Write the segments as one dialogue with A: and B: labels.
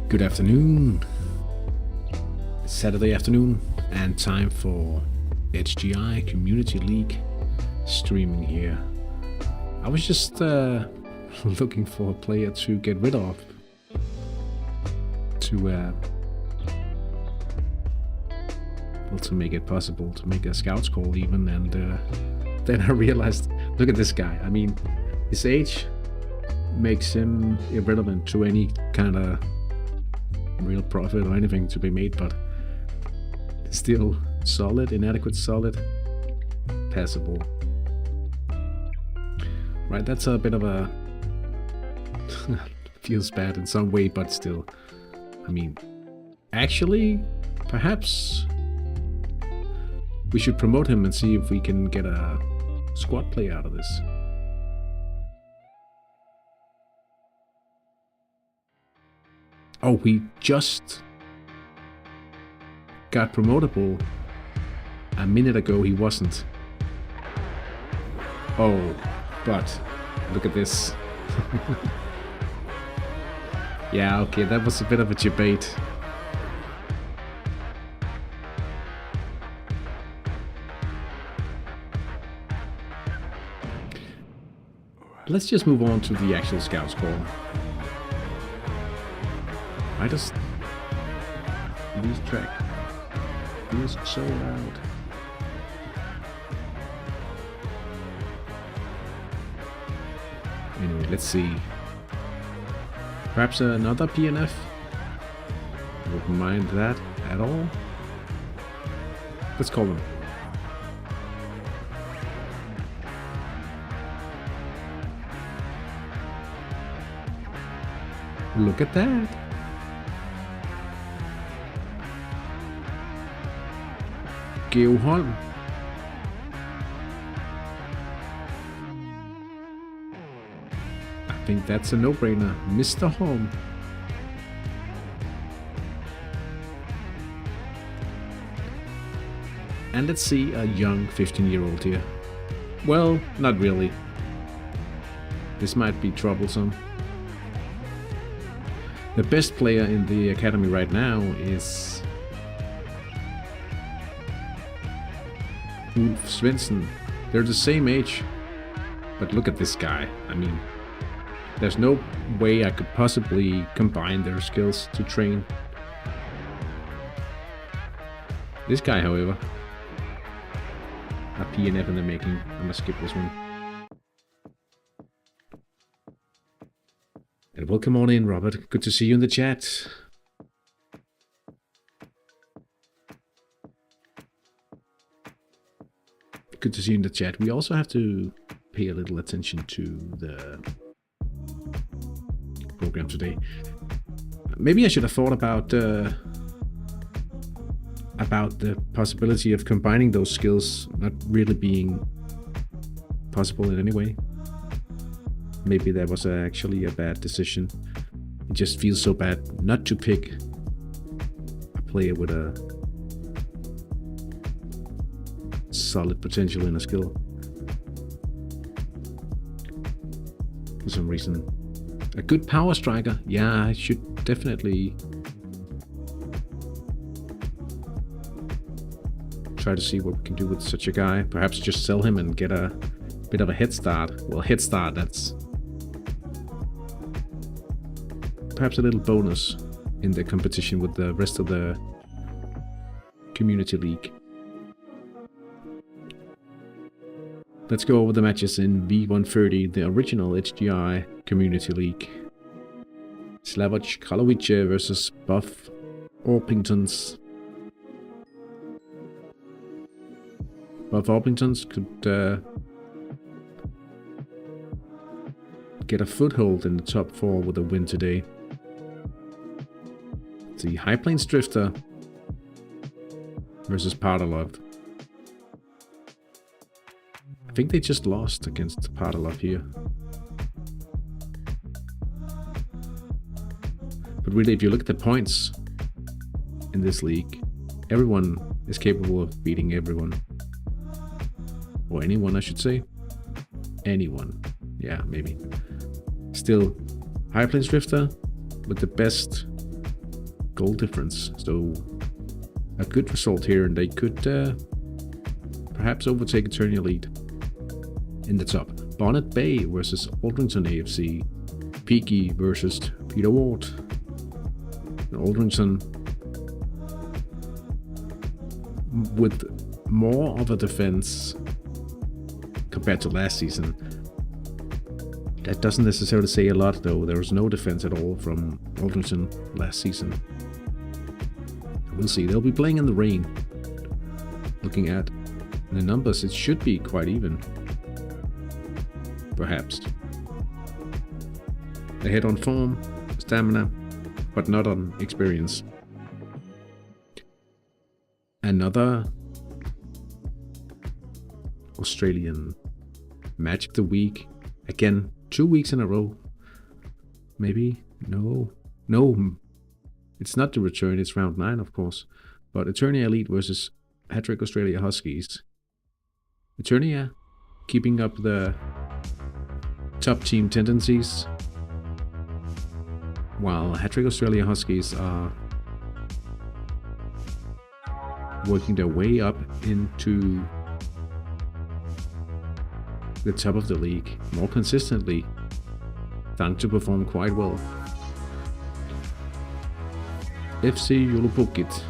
A: Good afternoon. It's Saturday afternoon and time for HTI Community League streaming here. I was just looking for a player to get rid of to make it possible to make a scouts call even, and then I realized, look at this guy. I mean, his age makes him irrelevant to any kind of real profit or anything to be made, but still solid, inadequate, solid, passable. Right, that's a bit of a feels bad in some way, but still, I mean, actually, perhaps we should promote him and see if we can get a squad play out of this. Oh, he just got promotable. A minute ago he wasn't. Oh, but look at this. Yeah, okay, that was a bit of a debate. Let's just move on to the actual scouts call. I just lose track. Feels so loud. Anyway, let's see. Perhaps another PNF? Wouldn't mind that at all. Let's call them. Look at that. Georg Holm. I think that's a no-brainer. Mr. Holm. And let's see a young 15-year-old here. Well, not really. This might be troublesome. The best player in the academy right now is Ulf Svensson. They're the same age, but look at this guy. I mean, there's no way I could possibly combine their skills to train. This guy, however, a PNF in the making. I'm gonna skip this one. And welcome on in, Robert. Good to see you in the chat. Good to see you in the chat. We also have to pay a little attention to the program today. Maybe I should have thought about the possibility of combining those skills not really being possible in any way. Maybe that was actually a bad decision. It just feels so bad not to pick a player with a solid potential in a skill. For some reason. A good power striker. Yeah, I should definitely try to see what we can do with such a guy. Perhaps just sell him and get a bit of a head start. Well, head start, that's perhaps a little bonus in the competition with the rest of the community league. Let's go over the matches in V.130, the original HTI community league. Slavoj Kralovic versus Buff Orpingtons. Buff Orpingtons could get a foothold in the top 4 with a win today. The High Plains Drifter versus Pardalov. I think they just lost against Pardalov here. But really, if you look at the points in this league, everyone is capable of beating everyone. Or anyone, I should say. Anyone. Yeah, maybe. Still, High Plains Drifter with the best goal difference. So a good result here, and they could perhaps overtake Eternia Elite in the top. Bonnet Bay versus Aldrington AFC. Peaky versus Peter Ward. And Aldrington with more of a defense compared to last season. That doesn't necessarily say a lot, though. There was no defense at all from Aldrington last season. We'll see. They'll be playing in the rain. Looking at the numbers, it should be quite even. Perhaps. Ahead on form, stamina, but not on experience. Another Australian match of the week. Again, 2 weeks in a row. Maybe? No. It's not the return, it's round 9, of course. But Eternia Elite versus Hattrick Australia Huskies. Eternia keeping up the top team tendencies, while Hattrick Australia Huskies are working their way up into the top of the league more consistently, starting to perform quite well. FC Joulupukit.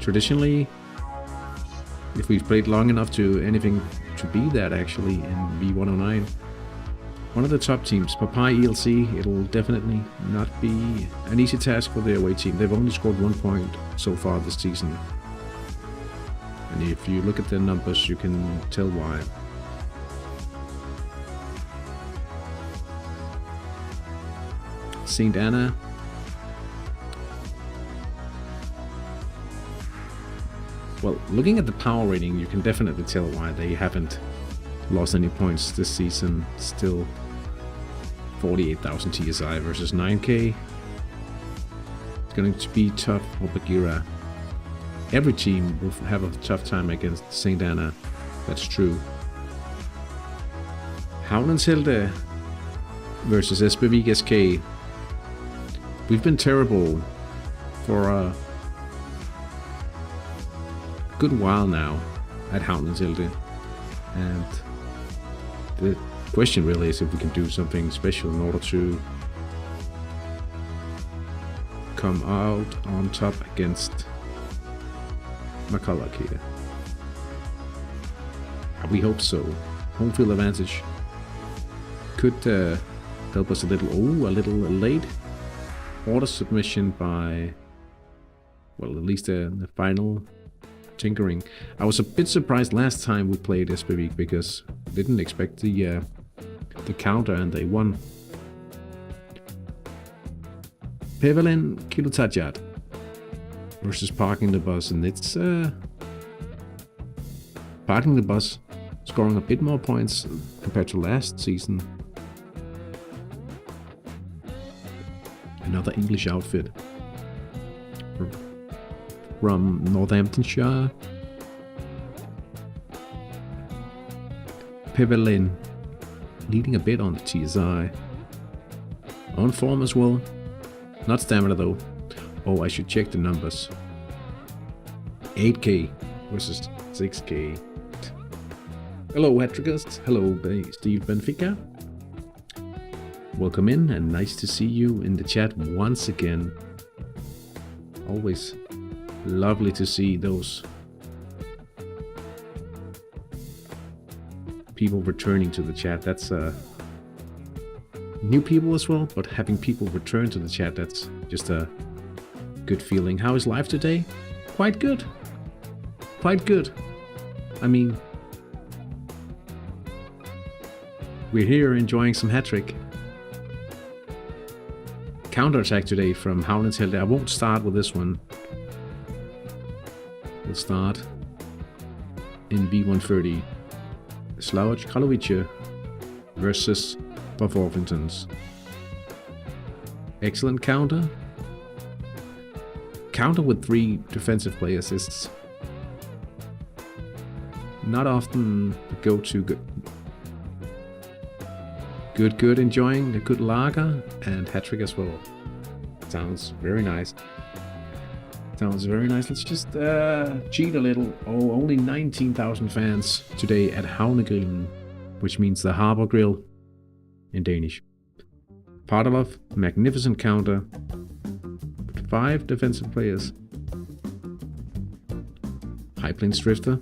A: Traditionally, if we've played long enough to anything to be that actually in V.109, one of the top teams, Papai ELC, it'll definitely not be an easy task for the away team. They've only scored 1 point so far this season. And if you look at their numbers, you can tell why. St. Anna. Well, looking at the power rating, you can definitely tell why they haven't lost any points this season. Still 48,000 TSI versus 9k. It's going to be tough for Bagheera. Every team will have a tough time against St. Anna. That's true. Havnenshelde versus SBV SK. We've been terrible for a good while now at Havnenshelde. And the question really is if we can do something special in order to come out on top against McCulloch here. We hope so. Home field advantage could help us a little. Oh, a little late order submission by, well, at least the final tinkering. I was a bit surprised last time we played SPV because I didn't expect the counter, and they won. Pevelin Kilutajat versus Parking the Bus, and it's Parking the Bus scoring a bit more points compared to last season. Another English outfit from Northamptonshire. Pevelin leading a bit on the TSI. On form as well. Not stamina though. Oh, I should check the numbers. 8k versus 6k. Hello, Hattrickers. Hello, Steve Benfica. Welcome in, and nice to see you in the chat once again. Always lovely to see those people returning to the chat. That's new people as well, but having people return to the chat, that's just a good feeling. How is life today? Quite good. Quite good. I mean, we're here enjoying some Hattrick. Counterattack today from Havnenshelde. I won't start with this one. We'll start in V.130. Slavoj Karlovic versus Buff Orpingtons. Excellent counter. Counter with 3 defensive players is not often the go-to Good, enjoying a good lager and Hattrick as well. Sounds very nice. Sounds very nice. Let's just cheat a little. Oh, only 19,000 fans today at Havnegrillen, which means the Harbor Grill in Danish. Partalov, magnificent counter. 5 defensive players. High Plains Drifter.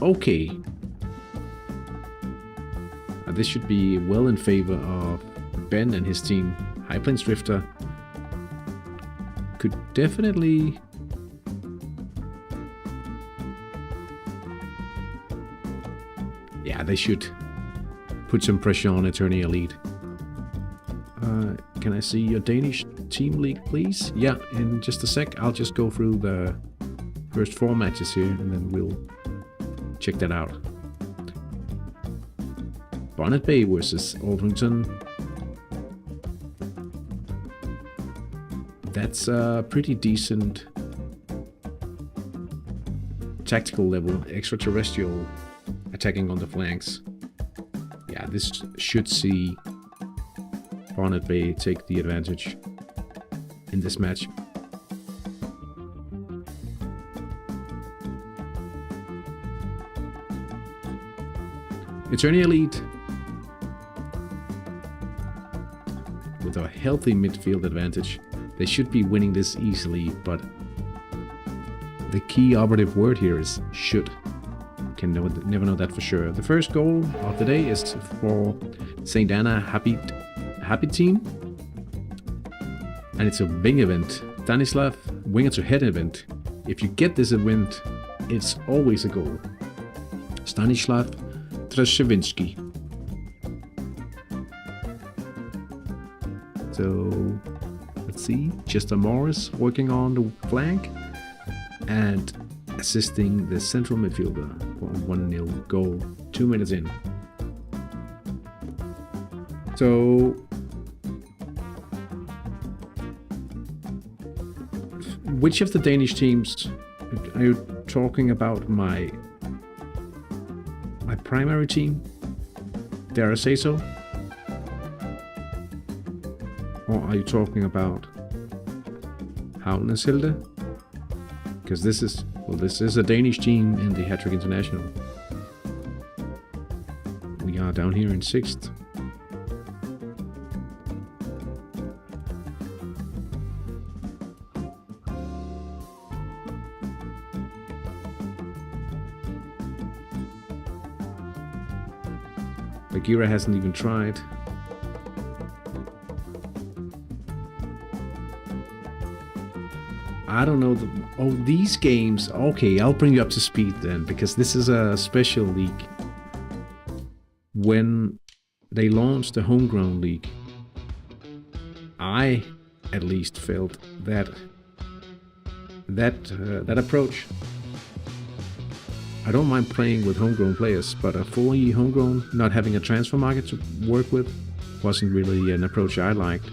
A: Okay. This should be well in favor of Ben and his team. High Plains Drifter could definitely... Yeah, they should put some pressure on HTI League. Can I see your Danish team league, please? Yeah, in just a sec. I'll just go through the first 4 matches here, and then we'll check that out. Bonnet Bay versus Aldrington. That's a pretty decent tactical level, extraterrestrial attacking on the flanks. Yeah, this should see Bonnet Bay take the advantage in this match. HTI League with a healthy midfield advantage. They should be winning this easily, but the key operative word here is should. Can never know that for sure. The first goal of the day is for St. Anna Happy Team, and it's a wing event. Stanislav, winger to head event. If you get this event, it's always a goal. Stanislav Trzewiński. So let's see, Chester Morris working on the flank and assisting the central midfielder for a 1-0 goal 2 minutes in. So which of the Danish teams are you talking about? My primary team? Dare I say so? Or are you talking about Havneshilde? Because this is a Danish team in the Hattrick International. We are down here in 6th. Bagheera hasn't even tried. I don't know. These games. Okay, I'll bring you up to speed then, because this is a special league. When they launched the homegrown league, I at least felt that approach. I don't mind playing with homegrown players, but a fully homegrown, not having a transfer market to work with, wasn't really an approach I liked.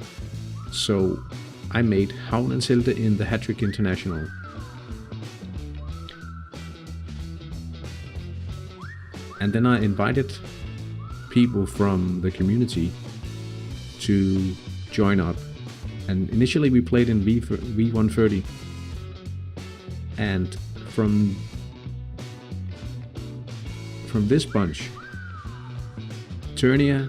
A: So I made Havneshilde in the Hattrick International. And then I invited people from the community to join up. And initially we played in V.130. And from this bunch, Turnia,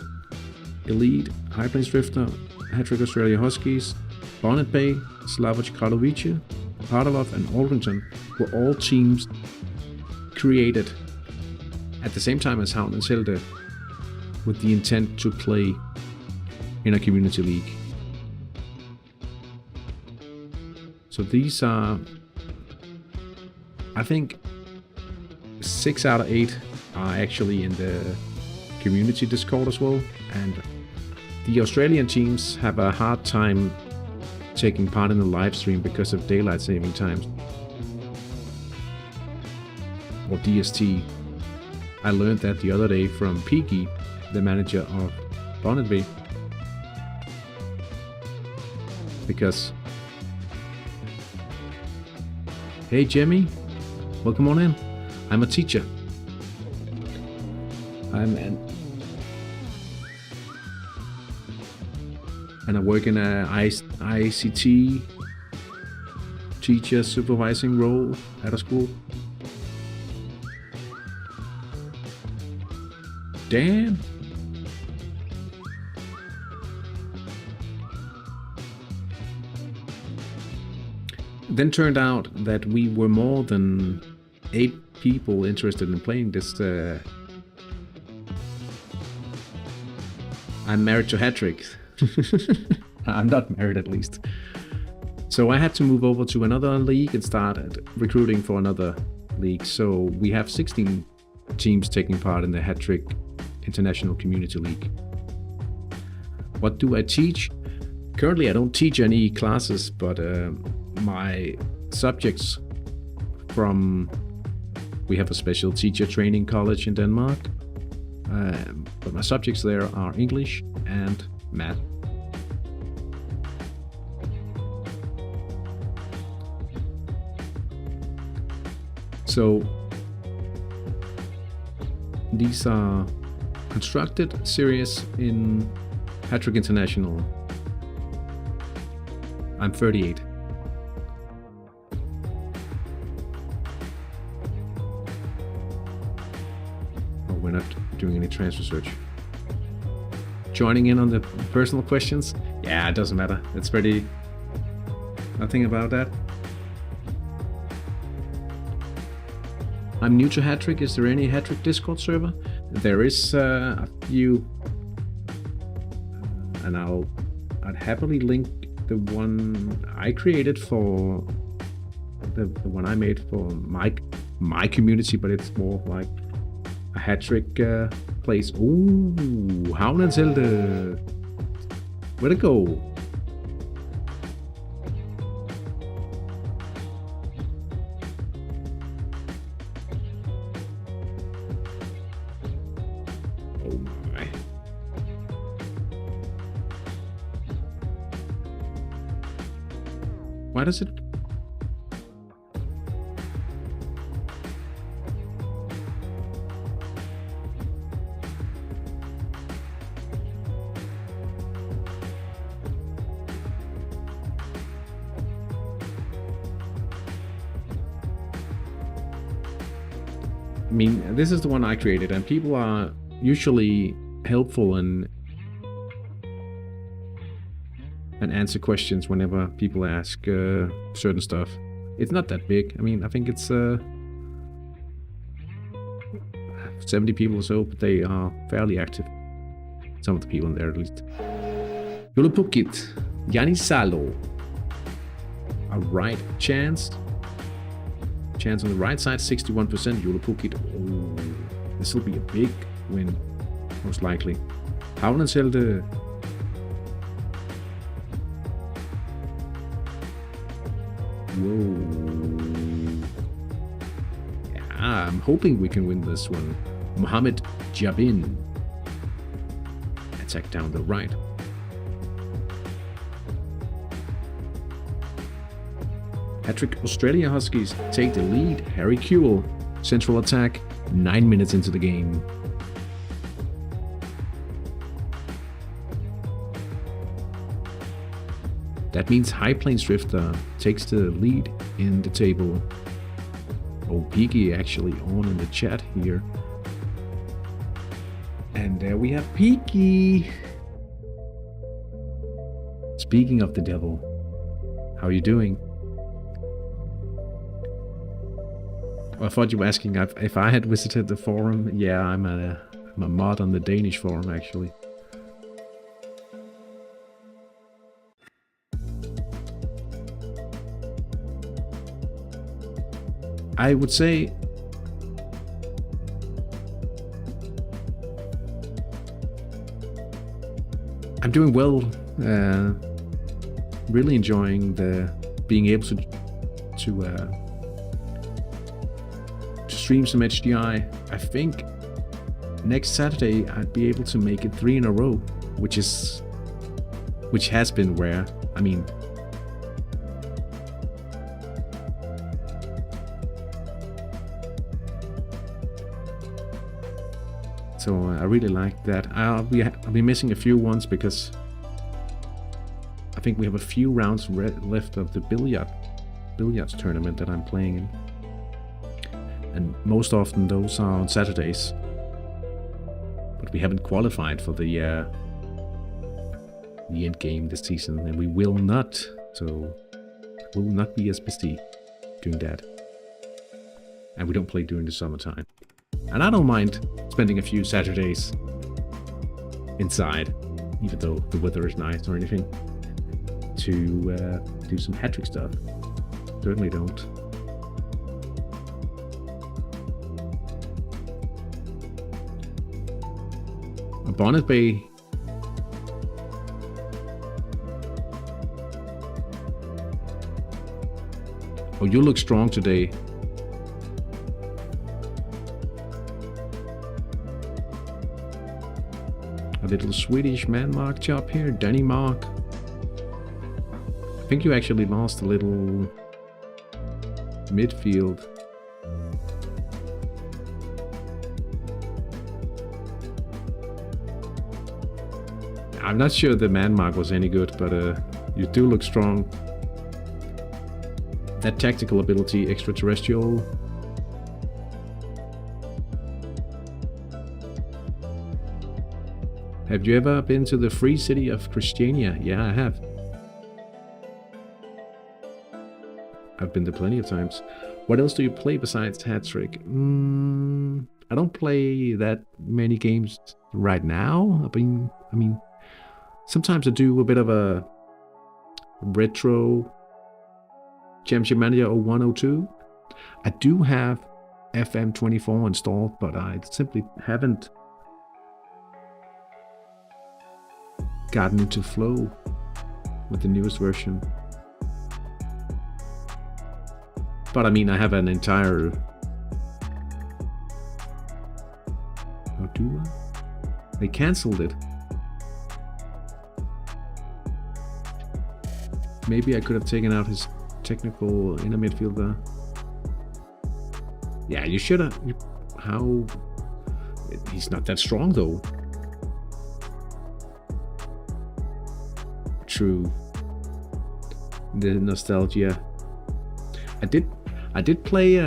A: Elite, High Plains Drifter, Hattrick Australia Huskies, Bonnet Bay, Slavoj Karlovice, Partalov and Aldrington were all teams created at the same time as Havneshilde with the intent to play in a community league. So these are, I think, 6 out of 8 are actually in the community Discord as well, and the Australian teams have a hard time taking part in the live stream because of daylight saving times, or DST. I learned that the other day from Piggy, the manager of Bonnet Bay, because hey Jimmy, welcome on in. I'm a teacher. and I work in a ICT teacher supervising role at a school. Damn. Then turned out that we were more than 8 people interested in playing this. I'm married to Hattrick. I'm not married, at least. So I had to move over to another league and start recruiting for another league. So we have 16 teams taking part in the Hattrick International Community League. What do I teach? Currently, I don't teach any classes, but my subjects we have a special teacher training college in Denmark, but my subjects there are English and math. So these are constructed series in Hattrick International. I'm 38. Oh, we're not doing any transfer search. Joining in on the personal questions? Yeah, it doesn't matter. It's pretty... Nothing about that. I'm new to Hattrick. Is there any Hattrick Discord server? There is a few, and I'd happily link the one I created for the one I made for my community, but it's more like a Hattrick place. Ooh, Havnenshelte. Where to go? Why does it? I mean, this is the one I created, and people are usually helpful and answer questions whenever people ask certain stuff. It's not that big. I mean, I think it's 70 people or so, but they are fairly active. Some of the people in there, at least. Yulupukit, Yanisalo. A right chance. Chance on the right side, 61%. Yulupukit. Oh, this will be a big win, most likely. Havnenshelte. Whoa. Yeah, I'm hoping we can win this one. Mohammed Jabin. Attack down the right. Hattrick Australia Huskies take the lead. Harry Kewell. Central attack. 9 minutes into the game. That means High Plains Drifter takes the lead in the table. Oh, Peaky actually on in the chat here. And there we have Peaky. Speaking of the devil, how are you doing? Oh, I thought you were asking if I had visited the forum. Yeah, I'm a mod on the Danish forum, actually. I would say I'm doing well. Really enjoying being able to stream some HTI. I think next Saturday I'd be able to make it 3 in a row, which has been rare. I mean, so I really like that. I'll be missing a few ones because I think we have a few rounds left of the billiards tournament that I'm playing in. And most often those are on Saturdays. But we haven't qualified for the end game this season, and we will not. So we will not be as busy doing that. And we don't play during the summertime. And I don't mind spending a few Saturdays inside, even though the weather is nice or anything, to do some Hattrick stuff. Certainly don't. Bonnet Bay. Oh, you look strong today. A little Swedish man mark job here, Denmark. I think you actually lost a little midfield. I'm not sure the man mark was any good, but you do look strong. That tactical ability, extraterrestrial. Have you ever been to the free city of Christiania? Yeah, I have. I've been there plenty of times. What else do you play besides Hattrick? I don't play that many games right now. I mean, sometimes I do a bit of a retro Championship Manager 0102. I do have FM24 installed, but I simply haven't gotten into flow with the newest version. But I mean, I have an entire... Oh, do I? They cancelled it. Maybe I could have taken out his technical inner midfielder. Yeah, you should have. How? He's not that strong though. True. The nostalgia. I did play.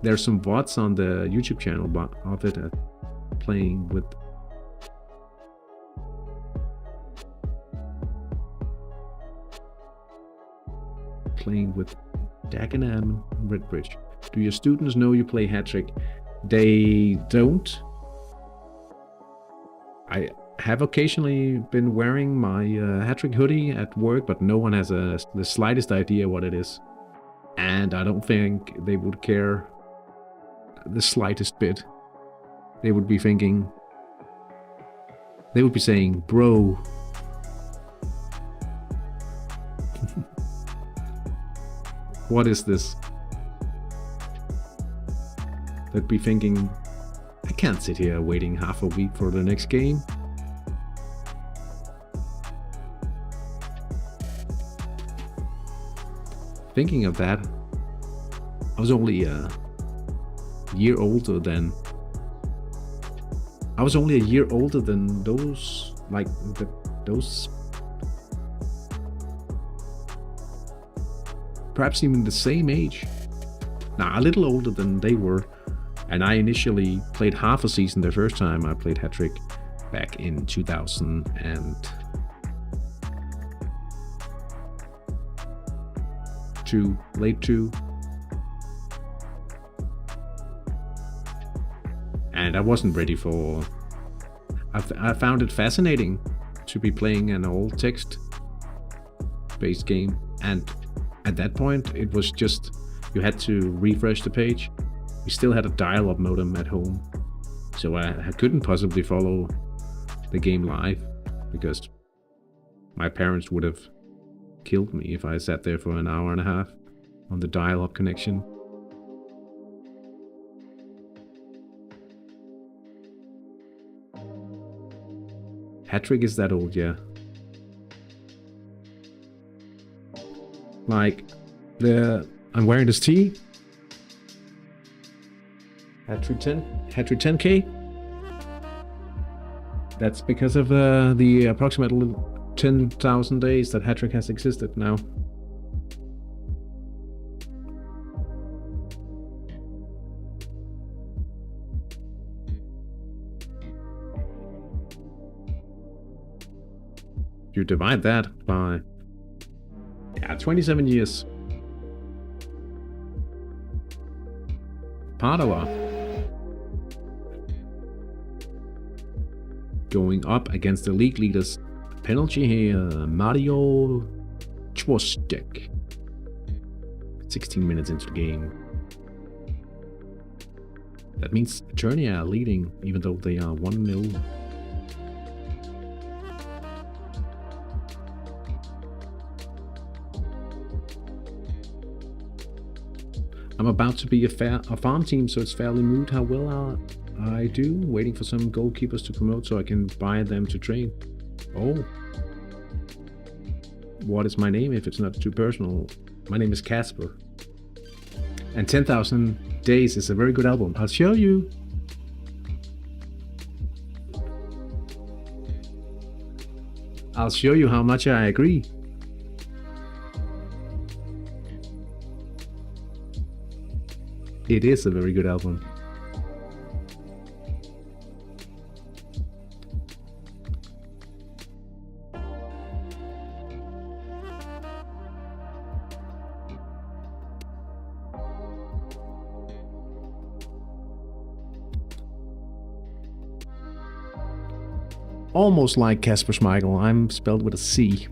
A: There's some VODs on the YouTube channel of it playing with. Playing with Dagenham and Redbridge. Do your students know you play Hattrick? They don't. I have occasionally been wearing my Hattrick hoodie at work, but no one has the slightest idea what it is. And I don't think they would care the slightest bit. They would be thinking... They would be saying, bro... What is this? They'd be thinking, I can't sit here waiting half a week for the next game. Thinking of that, I was only a year older than... I was only a year older than those, like, those... Perhaps even the same age. Nah, a little older than they were. And I initially played half a season the first time I played Hattrick back in 2002, late 2. And I wasn't ready for... I found it fascinating to be playing an old text-based game, and at that point, it was just, you had to refresh the page. We still had a dial-up modem at home, so I couldn't possibly follow the game live, because my parents would have killed me if I sat there for an hour and a half on the dial-up connection. Hattrick is that old, yeah. Like, I'm wearing this tee. Hattrick 10K. That's because of the approximate 10,000 days that Hattrick has existed now. You divide that by 27 years. Padua going up against the league leaders. Penalty here, Mario Chwostek. 16 minutes into the game. That means Eternia are leading, even though they are 1-0. I'm about to be a farm team, so it's fairly moot how well I do. Waiting for some goalkeepers to promote so I can buy them to train. Oh. What is my name if it's not too personal? My name is Casper. And 10,000 Days is a very good album. I'll show you. I'll show you how much I agree. It is a very good album. Almost like Kasper Schmeichel. I'm spelled with a C.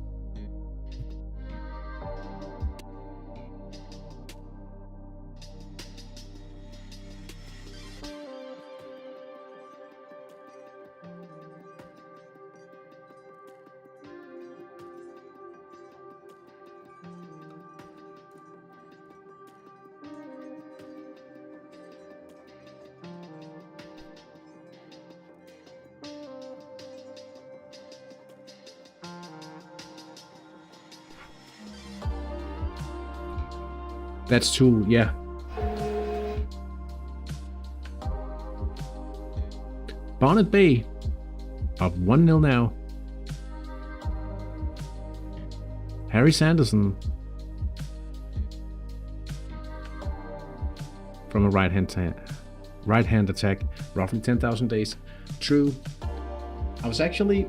A: That's true, yeah. Barnet Bay up 1-0 now. Harry Sanderson from a right-hand attack, roughly 10,000 days. True. I was actually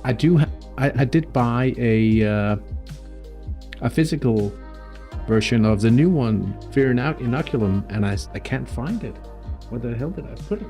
A: I did buy a physical version of the new one, Fear Inoculum, and I can't find it. Where the hell did I put it?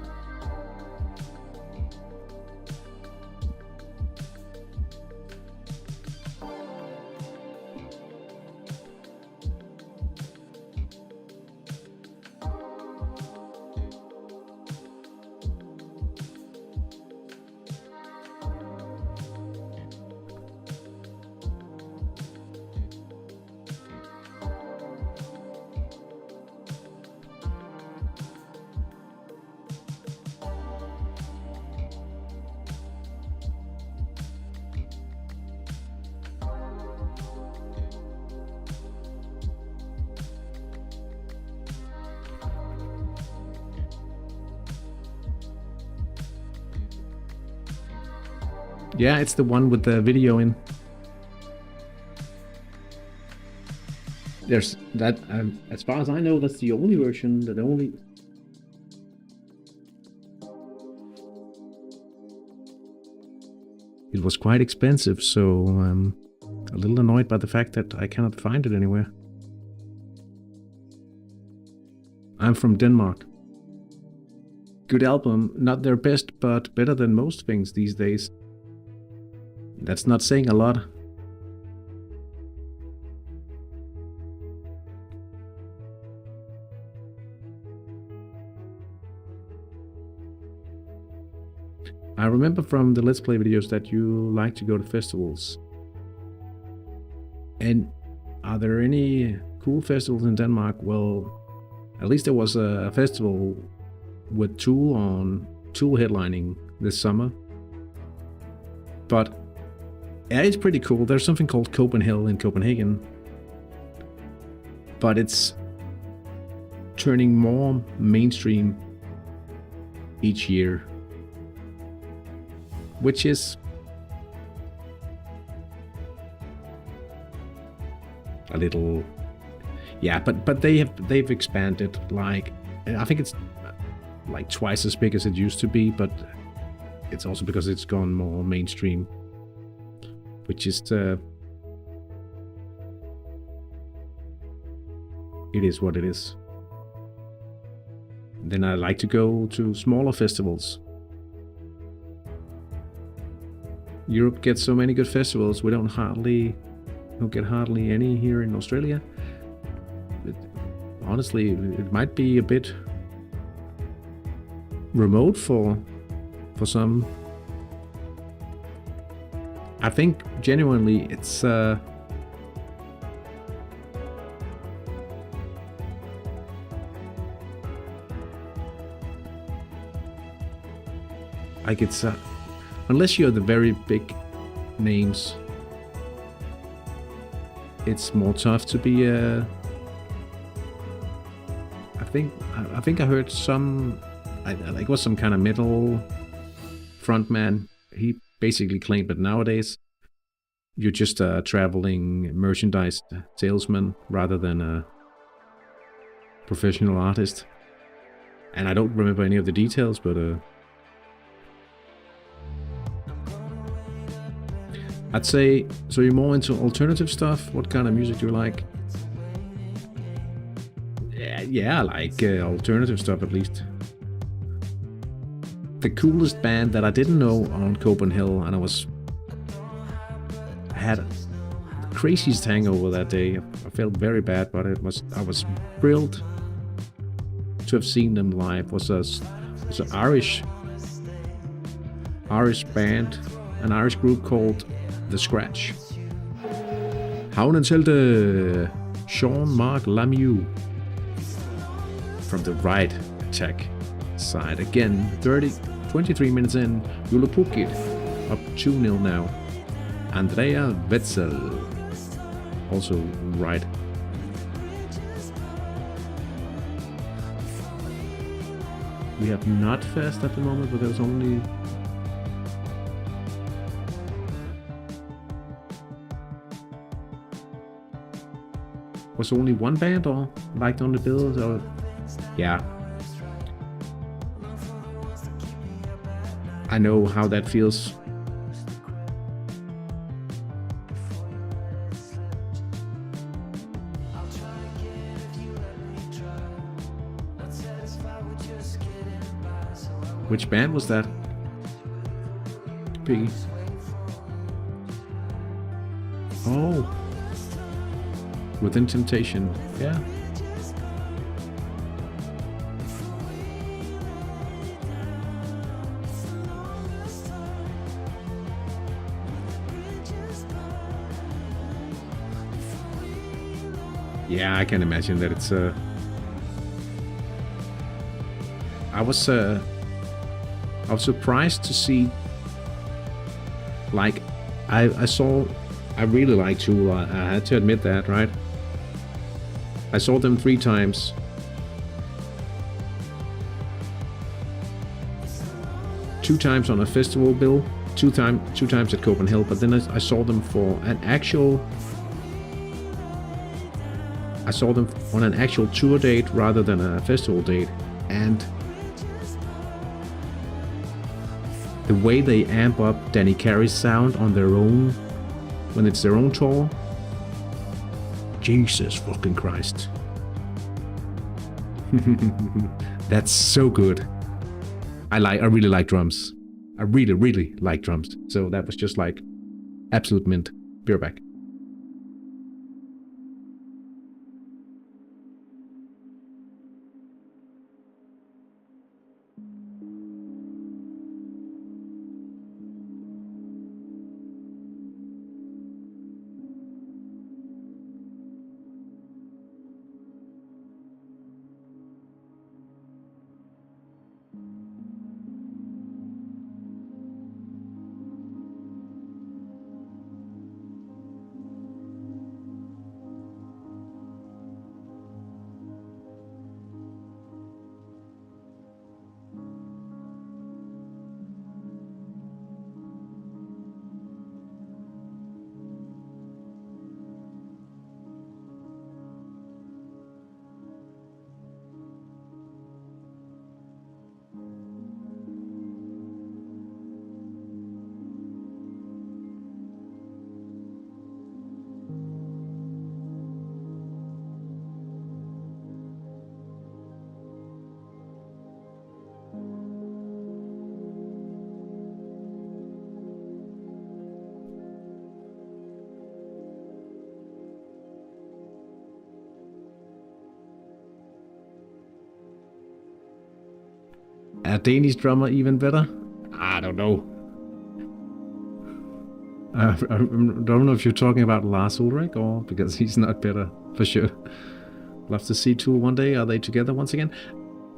A: Yeah, it's the one with the video in. There's that, as far as I know, that's the only version, It was quite expensive, so I'm a little annoyed by the fact that I cannot find it anywhere. I'm from Denmark. Good album, not their best, but better than most things these days. That's not saying a lot. I remember from the Let's Play videos that you like to go to festivals. And are there any cool festivals in Denmark? Well, at least there was a festival with Tool headlining this summer. But yeah, it's pretty cool. There's something called Copenhagen in Copenhagen. But it's turning more mainstream. each year, which is a little, yeah, but they've expanded. Like, I think it's like twice as big as it used to be, but it's also because it's gone more mainstream, which is it is what it is. Then I like to go to smaller festivals. Europe gets so many good festivals. We don't get hardly any here in Australia. Honestly, it might be a bit remote for some. I think genuinely it's like it's unless you're the very big names, it's more tough to be I think I heard some, it was some kind of metal frontman. He basically claimed that nowadays you're just a traveling merchandise salesman rather than a professional artist. And I don't remember any of the details, but I'd say, so you're more into alternative stuff? What kind of music do you like? Yeah, I like alternative stuff at least. The coolest band that I didn't know on Copenhagen, and I had the craziest hangover that day. I felt very bad, but I was thrilled to have seen them live. Was an Irish band, an Irish group called The Scratch. Havnens helte Jean-Marc Lemieux from the right attack side. Again, 23 minutes in, Julipukit up 2-0 now. Andrea Wetzel, also right. We have not fast at the moment, but there's only... Was there only one band or liked on the bills or... Yeah. I know how that feels. Which band was that? Piggy. Oh. Within Temptation. Yeah. Yeah, I can imagine that it's I was surprised to see, like, I really like Tool. I had to admit that, right? I saw them 3 times. Two times on a festival bill, two times at Copenhagen, but then I saw them for an actual... I saw them on an actual tour date rather than a festival date, and the way they amp up Danny Carey's sound on their own, when it's their own tour, Jesus fucking Christ. That's so good. I really like drums. I really like drums. So that was just like absolute mint. Be right back. A Danish drummer even better? I don't know. I don't know if you're talking about Lars Ulrich or because he's not better for sure. Love to see Tool one day. Are they together once again?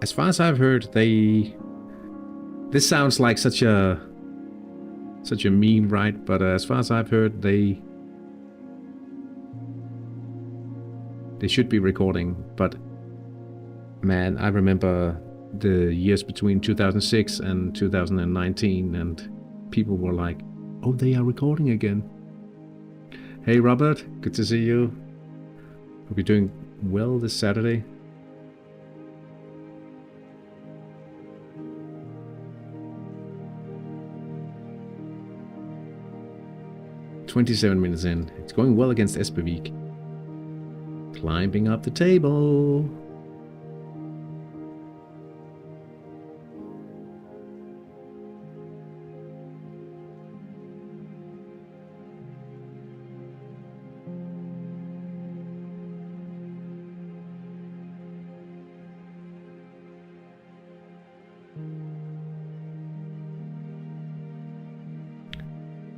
A: As far as I've heard, this sounds like such a meme, right? But as far as I've heard, they should be recording. But man, I remember the years between 2006 and 2019, and people were like, "Oh, they are recording again." Hey, Robert, good to see you. Hope you're doing well this Saturday. "27 minutes in. It's going well against Espevik. Climbing up the table."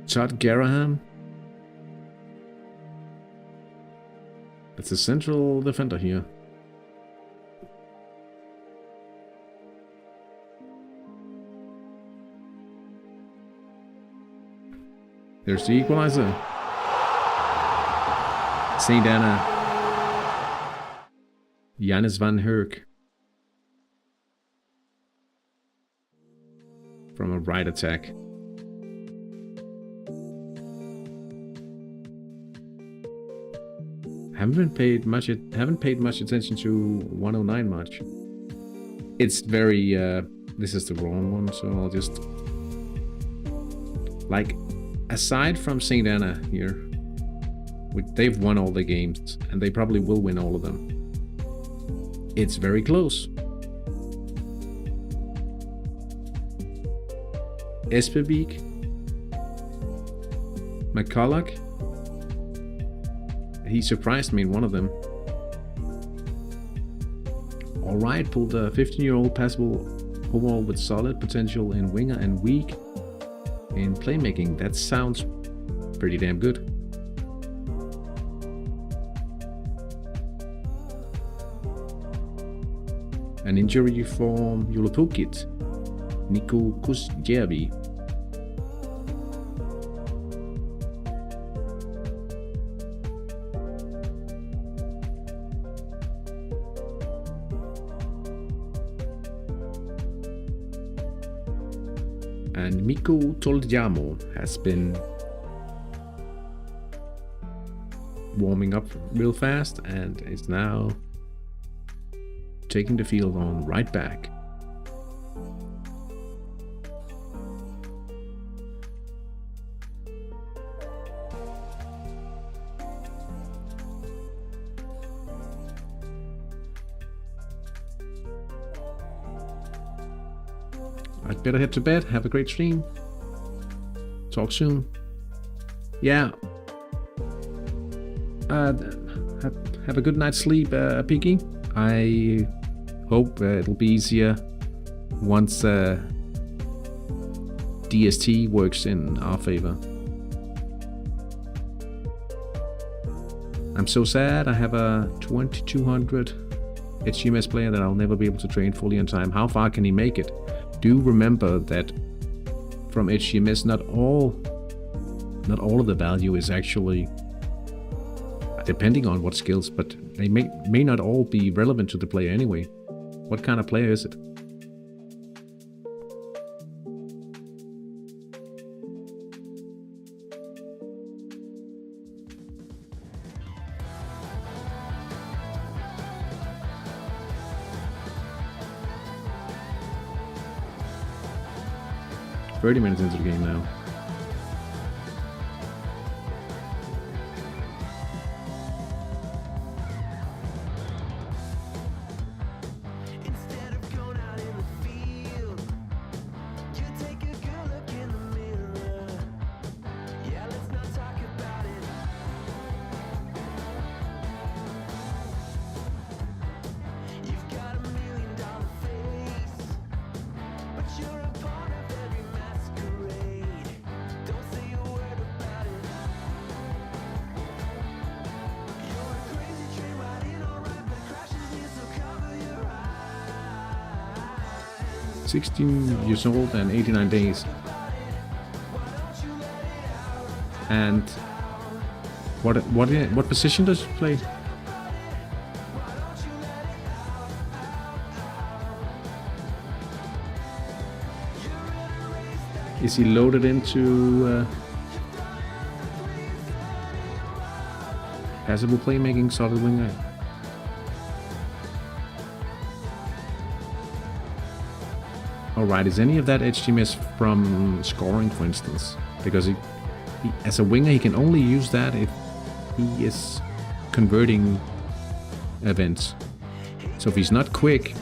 A: Todd Garaham. That's a central defender here. There's the equalizer. St. Anna. Jannes van Herk. From a right attack. Haven't paid much attention to 109 much. It's very this is the wrong one, so I'll just like, aside from St. Anna here, they've won all the games and they probably will win all of them. It's very close. Espevik, McCulloch. He surprised me in one of them. Alright, pulled a 15-year-old passable overall with solid potential in winger and weak in playmaking. That sounds pretty damn good. An injury for Julapukit, Niko Kusjärvi. And Mikko Toljamo has been warming up real fast and is now taking the field on right back. I'd better head to bed. Have a great stream. Talk soon. Yeah. Have a good night's sleep, Piggy. I hope it'll be easier once DST works in our favor. I'm so sad. I have a 2200 HTMS player that I'll never be able to train fully on time. How far can he make it? Do remember that from HTMS, not all of the value is actually depending on what skills, but they may not all be relevant to the player anyway. What kind of player is it? "30 minutes into the game now." 16 years old and 89 days. And what position does he play? Is he loaded into passable playmaking, solid winger? Alright, is any of that HTMS from scoring, for instance? Because he, as a winger, he can only use that if he is converting events. So if he's not quick,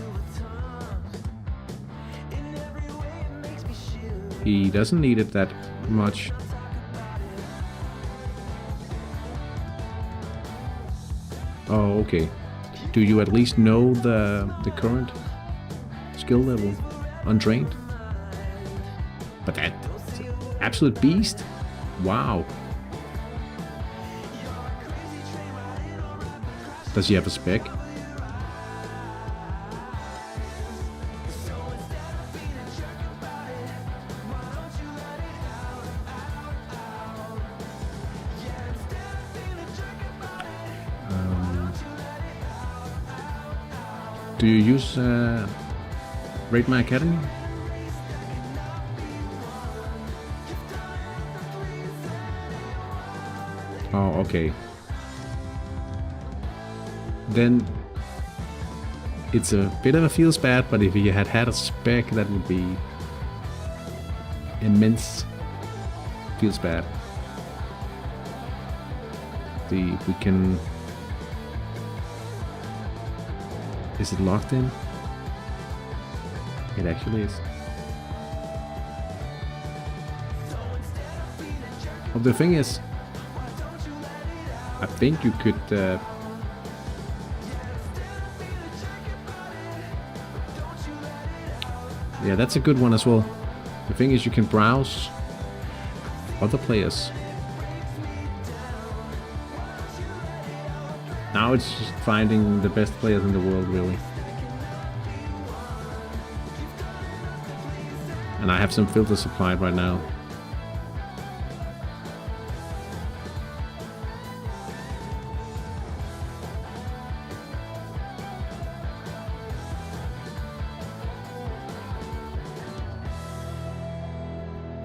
A: he doesn't need it that much. Oh, okay. Do you at least know the current skill level? Untrained? But that's an absolute beast. Wow. Does he have a spec? Do you use Rate My Academy? Oh, okay. Then it's a bit of a feels bad, but if he had a spec, that would be immense. Feels bad. See if we can. Is it locked in? It actually is. Well, the thing is, I think you could yeah, that's a good one as well. The thing is, you can browse other players. Now it's just finding the best players in the world, really. And I have some filters applied right now.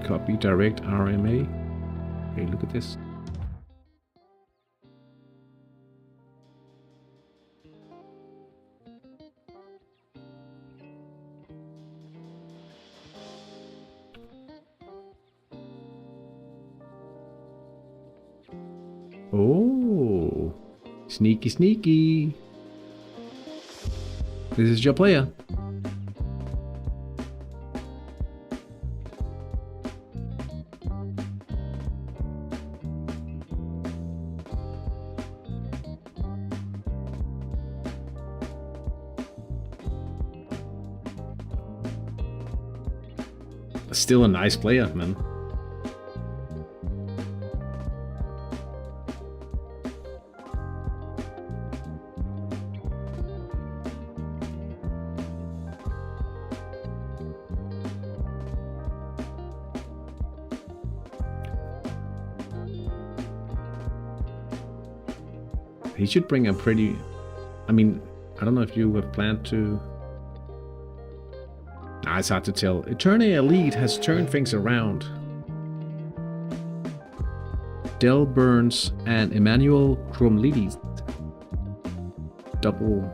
A: Copy direct RMA. Okay, look at this. Oh, sneaky, sneaky. This is your player. Still a nice player, man. He should bring a pretty... I mean, I don't know if you have planned to... Nah, it's hard to tell. HTI Elite has turned things around. Del Burns and Emmanuel Kromlidis. Double...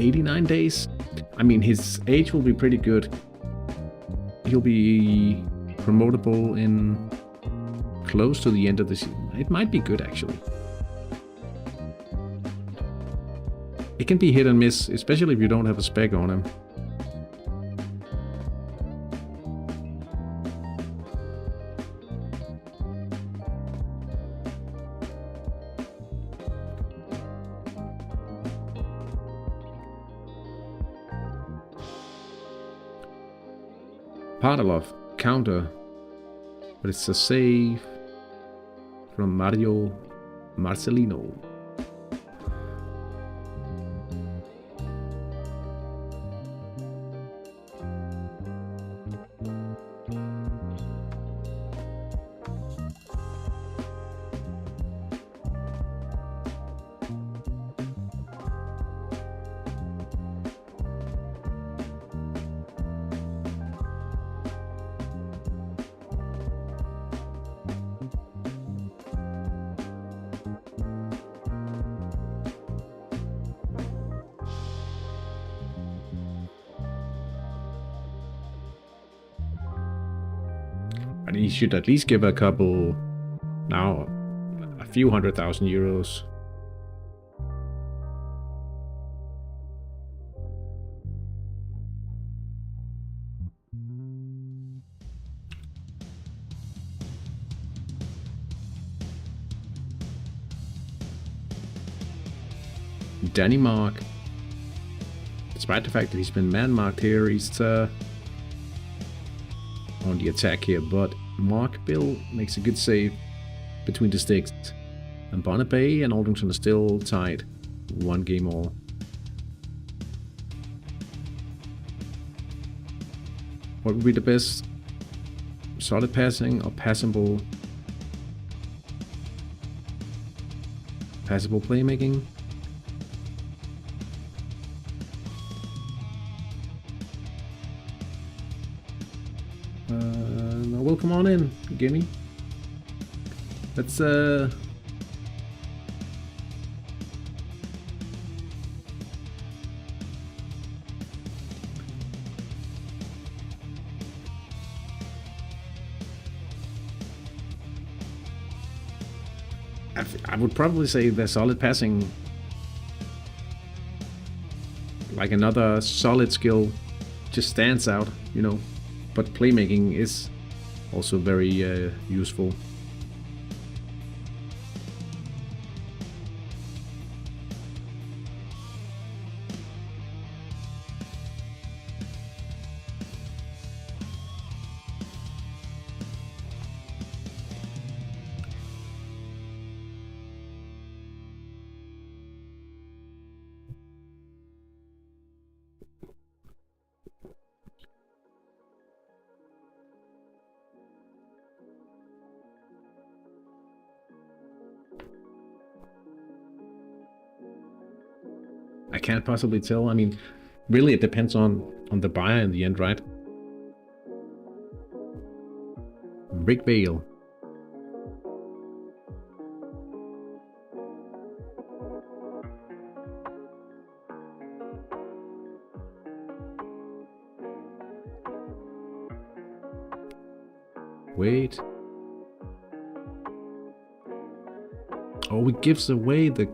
A: 89 days. I mean, his age will be pretty good. He'll be promotable in close to the end of the season. It might be good, actually. It can be hit and miss, especially if you don't have a spec on him. Padalov counter, but it's a save from Mario Marcelino. And he should at least give a couple, now, a few €100,000. Denmark, despite the fact that he's been man-marked here, he's on the attack here, but Mark Bill makes a good save between the sticks. And Bonnet and Aldrington are still tied 1 game all. What would be the best? Solid passing or passable playmaking? Well, come on in, gimme. Let's I would probably say the solid passing, like another solid skill, just stands out, you know. But playmaking is also very useful. I can't possibly tell. I mean, really it depends on the buyer in the end, right? Rick Bale. Wait. Oh, it gives away the...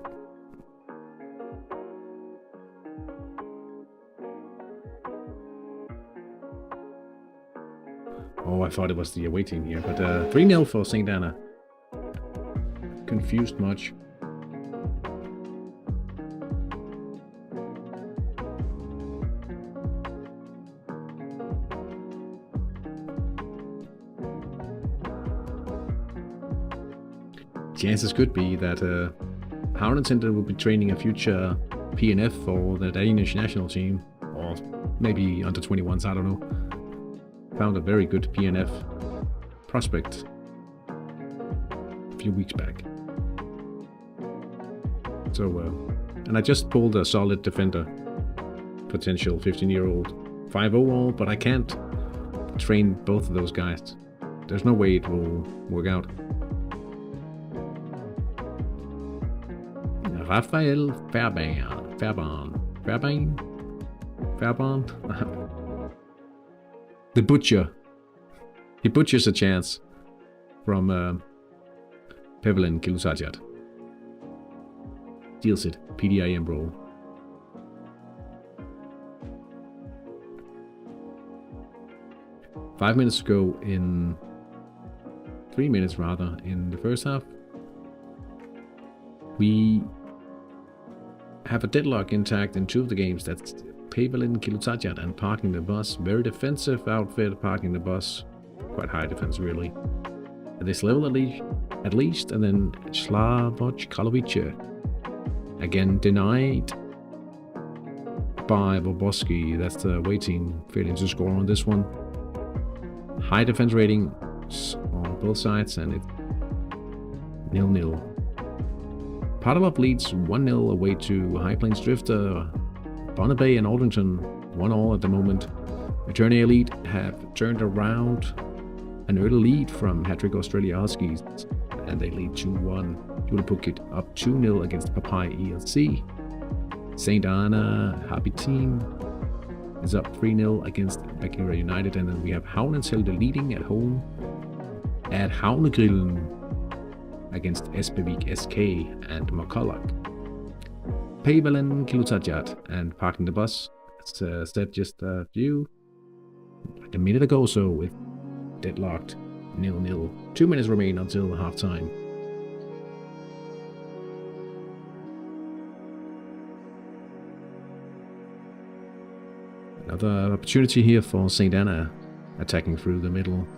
A: Oh, I thought it was the away team here, but 3-0 for St. Anna. Confused much. Chances could be that Howland Center will be training a future PNF for the Danish national team, or maybe under 21s, I don't know. Found a very good PNF prospect a few weeks back. So, and I just pulled a solid defender, potential 15-year-old 5 overall, but I can't train both of those guys. There's no way it will work out. Raphael Fairbairn. The Butcher. He butchers a chance from Pevelin Kilusajat. Steals it. PDIM roll. Five minutes to go in... 3 minutes rather, in the first half. We have a deadlock intact in 2 of the games. That's Pavelin Kilutajat and Parking the Bus. Very defensive outfit, Parking the Bus. Quite high defense, really. At this level, at least. And then Slavoj Kalovice. Again, denied by Boboski. That's the away team failing to score on this one. High defense rating on both sides, and it's 0-0. Padalov leads 1-0 away to High Plains Drifter. Bonabay and Aldrington 1-1 at the moment. Eternity Elite have turned around an early lead from Hattrick Australia Huskies, and they lead 2-1. Julipukit up 2-0 against Papai ELC. St. Anna Happy Team is up 3-0 against Bakura United, and then we have Havnenselde leading at home at Havnegrillen against Espevik SK and McCulloch. Pavelin Kilutajat and Parking the Bus, as said just a minute ago or so, with deadlocked 0-0. 2 minutes remain until half time. Another opportunity here for St. Anna, attacking through the middle.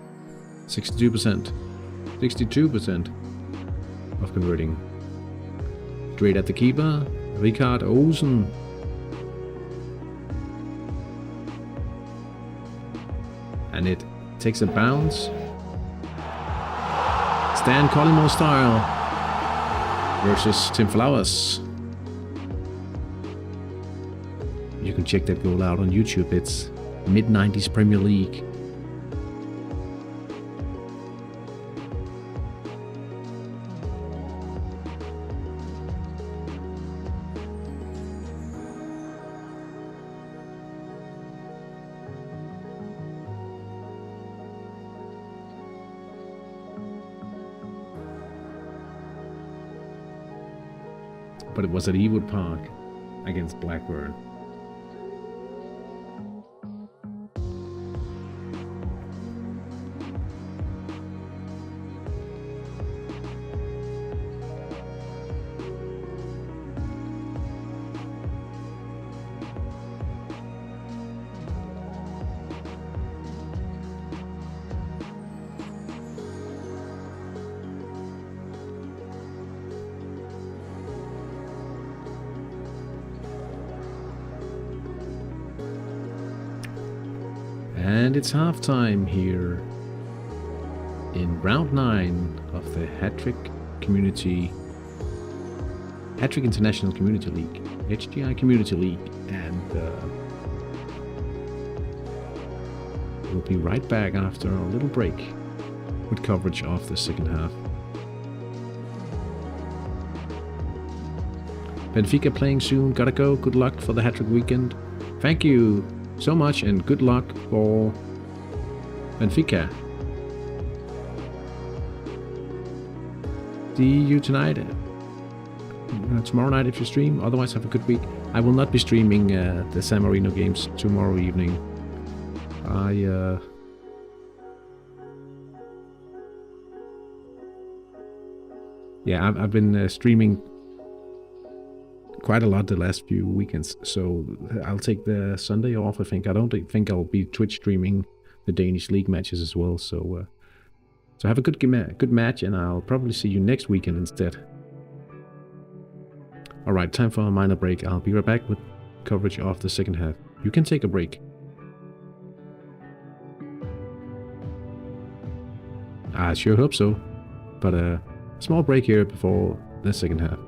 A: 62%. 62% of converting. Straight at the keeper, Rikard Olsen. And it takes a bounce. Stan Collymore style versus Tim Flowers. You can check that goal out on YouTube. It's mid-90s Premier League. But it was at Ewood Park against Blackburn. And it's halftime here in round 9 of the Hattrick International Community League, HTI Community League, and we'll be right back after a little break with coverage of the second half. Benfica playing soon, gotta go. Good luck for the Hattrick weekend. Thank you so much and good luck for Benfica. See you tonight, tomorrow night if you stream. Otherwise, have a good week. I will not be streaming the San Marino games tomorrow evening. I've been streaming quite a lot the last few weekends, so I'll take the Sunday off. I don't think I'll be Twitch streaming the Danish league matches as well. So have a good match, and I'll probably see you next weekend instead. All right, time for a minor break. I'll be right back with coverage of the second half. You can take a break. I sure hope so, but a small break here before the second half.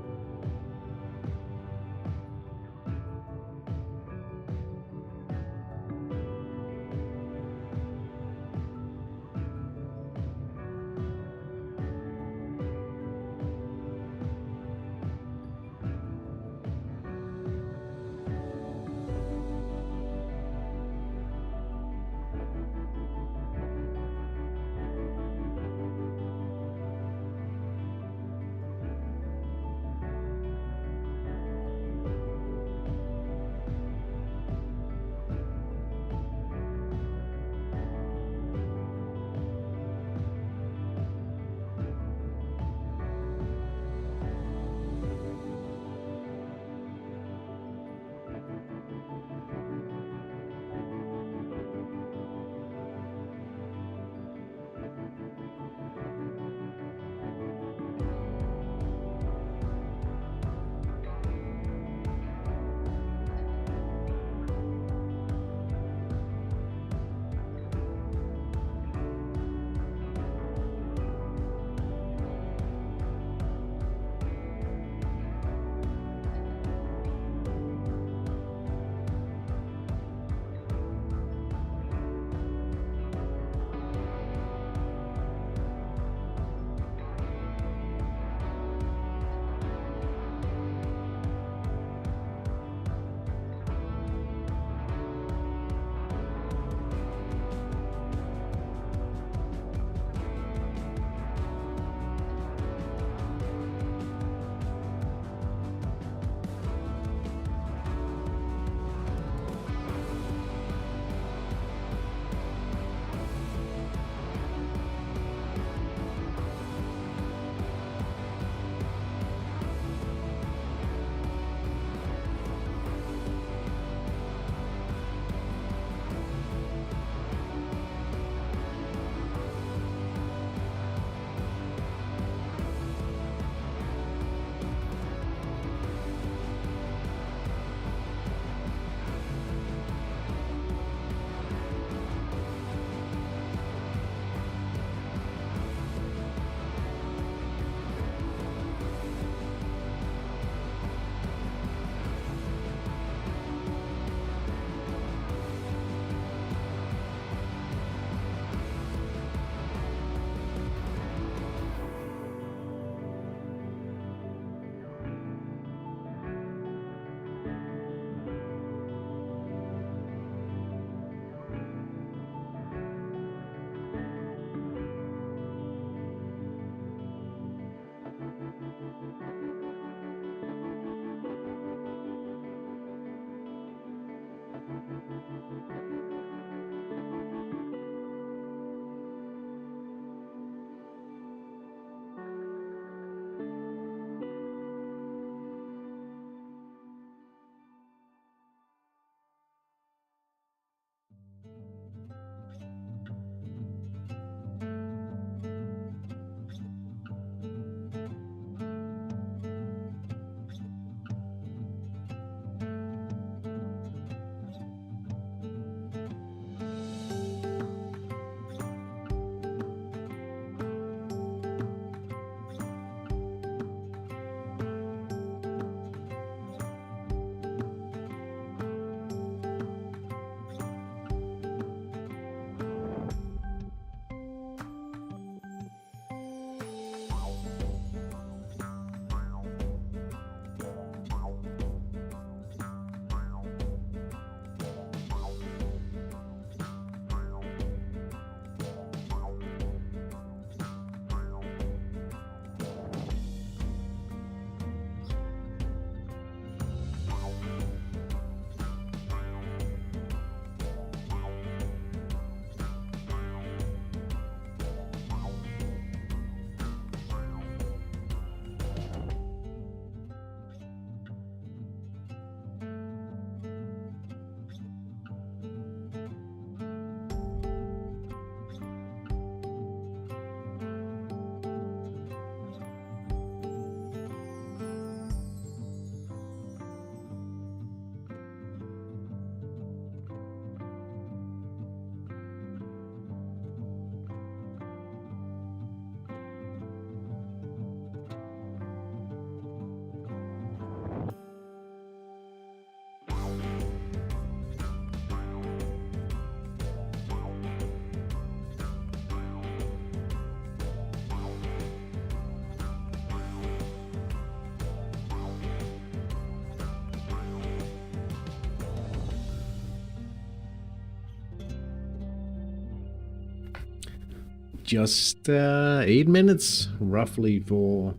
A: Just 8 minutes, roughly, for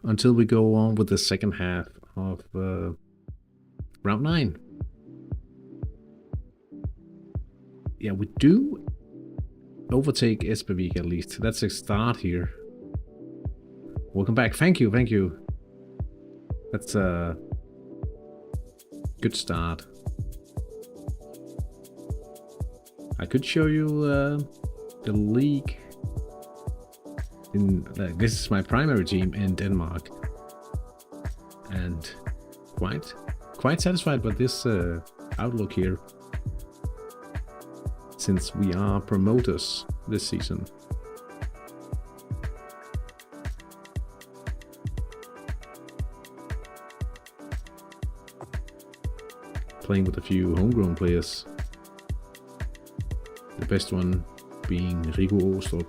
A: until we go on with the second half of round 9. Yeah, we do overtake Espavik at least. That's a start here. Welcome back. Thank you, thank you. That's a good start. I could show you the league. This is my primary team in Denmark, and quite satisfied with this outlook here, since we are promoters this season. Playing with a few homegrown players. The best one being Rico Åstrup.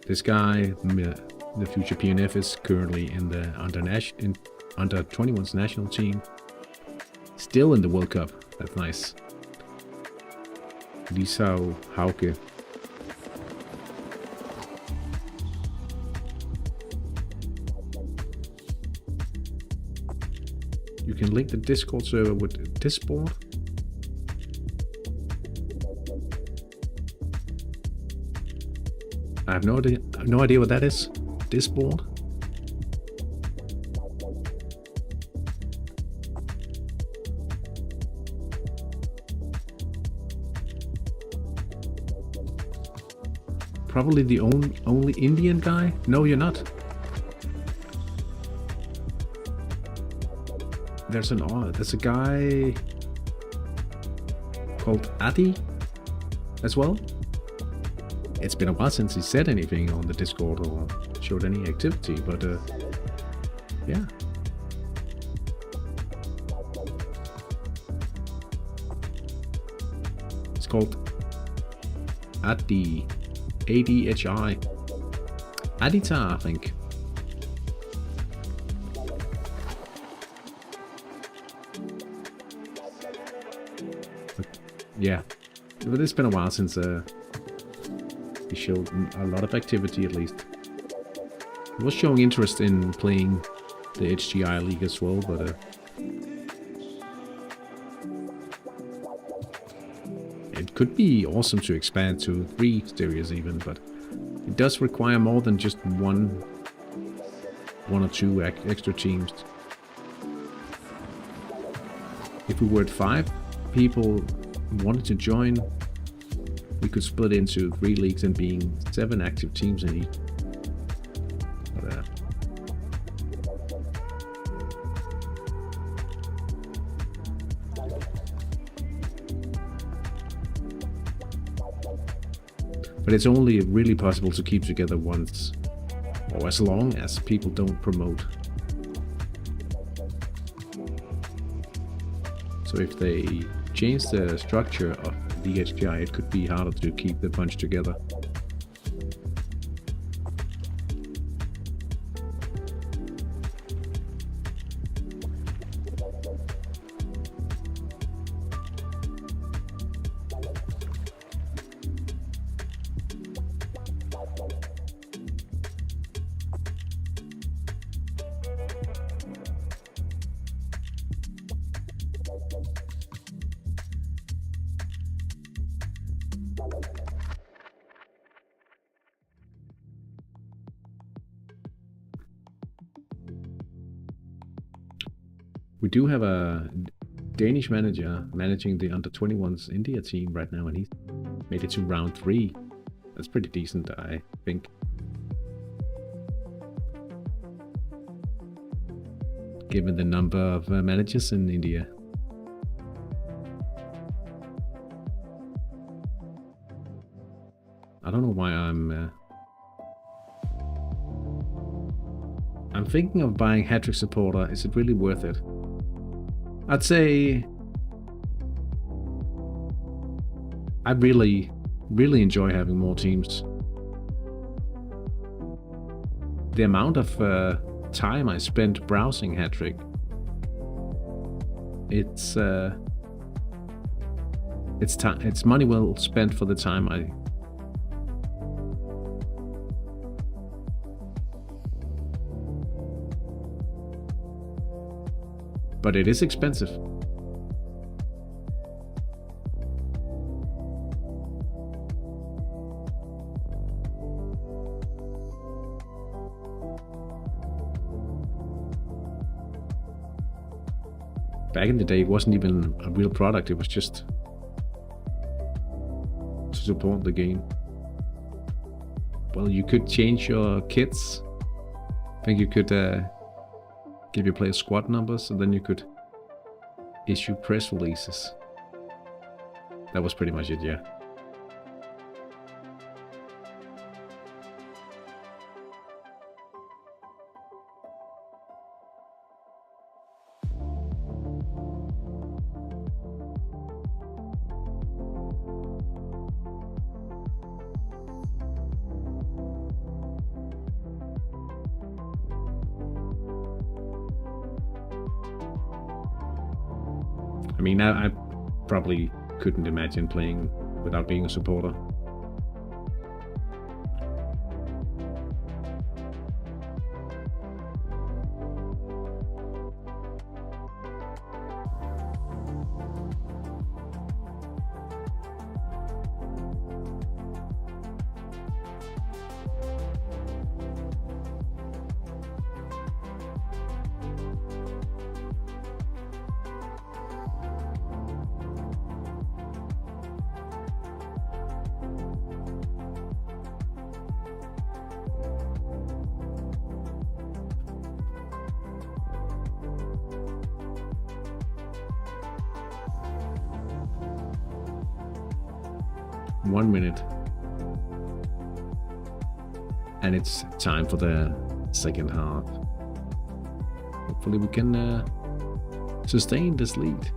A: This guy, the future PNF, is currently in the under 21's national team. Still in the World Cup. That's nice. Lisau Hauke. You can link the Discord server with this board. I have no idea what that is. This board. Probably the only Indian guy? No, you're not. There's a guy called Adi as well. It's been a while since he said anything on the Discord or showed any activity, but yeah. It's called Adi. ADHI. Adita, I think. But, yeah. But it's been a while since He showed a lot of activity, at least. He was showing interest in playing the HTI League as well, but it could be awesome to expand to 3 series even, but it does require more than just one or two extra teams. If we were at 5 people wanted to join, we could split into 3 leagues and being 7 active teams in each. But it's only really possible to keep together once, or as long as people don't promote. So if they change the structure of the HTI, it could be harder to keep the bunch together. We do have a Danish manager managing the under-21s India team right now, and he made it to round 3. That's pretty decent, I think. Given the number of managers in India. I don't know why I'm thinking of buying Hattrick supporter. Is it really worth it? I'd say I really enjoy having more teams. The amount of time I spent browsing Hattrick, it's money well spent for the time but it is expensive. Back in the day, it wasn't even a real product, it was just to support the game. Well, you could change your kits. I think you could give your players squad numbers, and then you could issue press releases. That was pretty much it, yeah. I mean, I probably couldn't imagine playing without being a supporter. One minute, and it's time for the second half. Hopefully we can sustain this lead.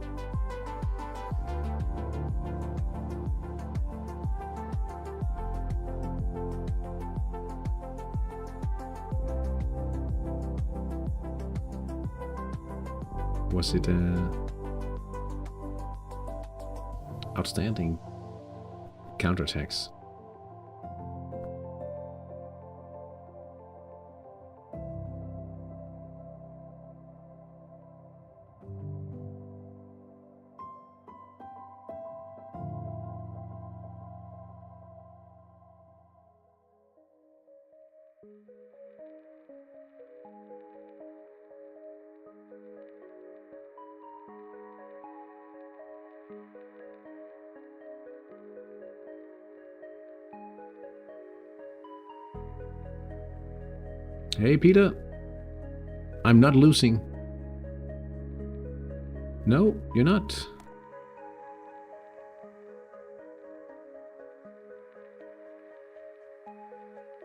A: Was it outstanding counterattacks? Hey, Peter. I'm not losing. No, you're not.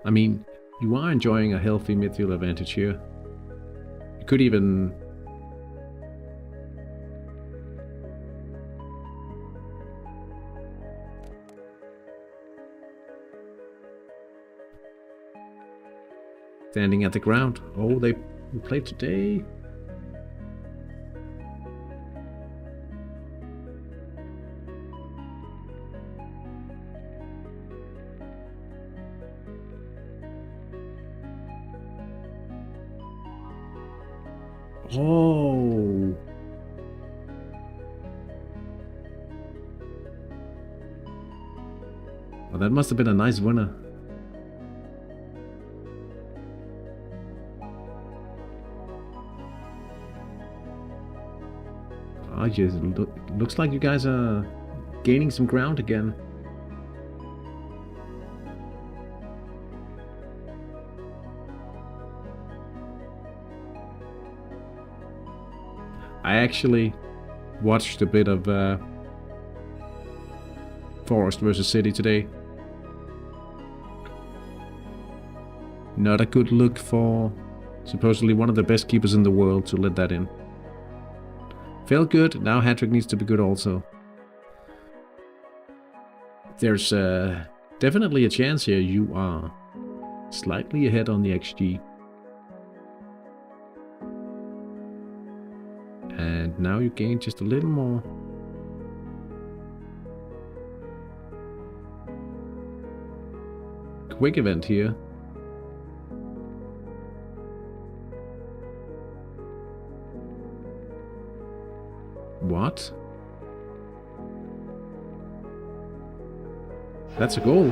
A: I mean, you are enjoying a healthy midfield advantage here. You could even... Standing at the ground. Oh, they played today. Oh. Well, that must have been a nice winner. Oh, just looks like you guys are gaining some ground again. I actually watched a bit of Forest versus City today. Not a good look for supposedly one of the best keepers in the world to let that in. Felt good, now Hattrick needs to be good also. There's definitely a chance here you are slightly ahead on the XG. And now you gain just a little more. Quick event here. What? That's a goal.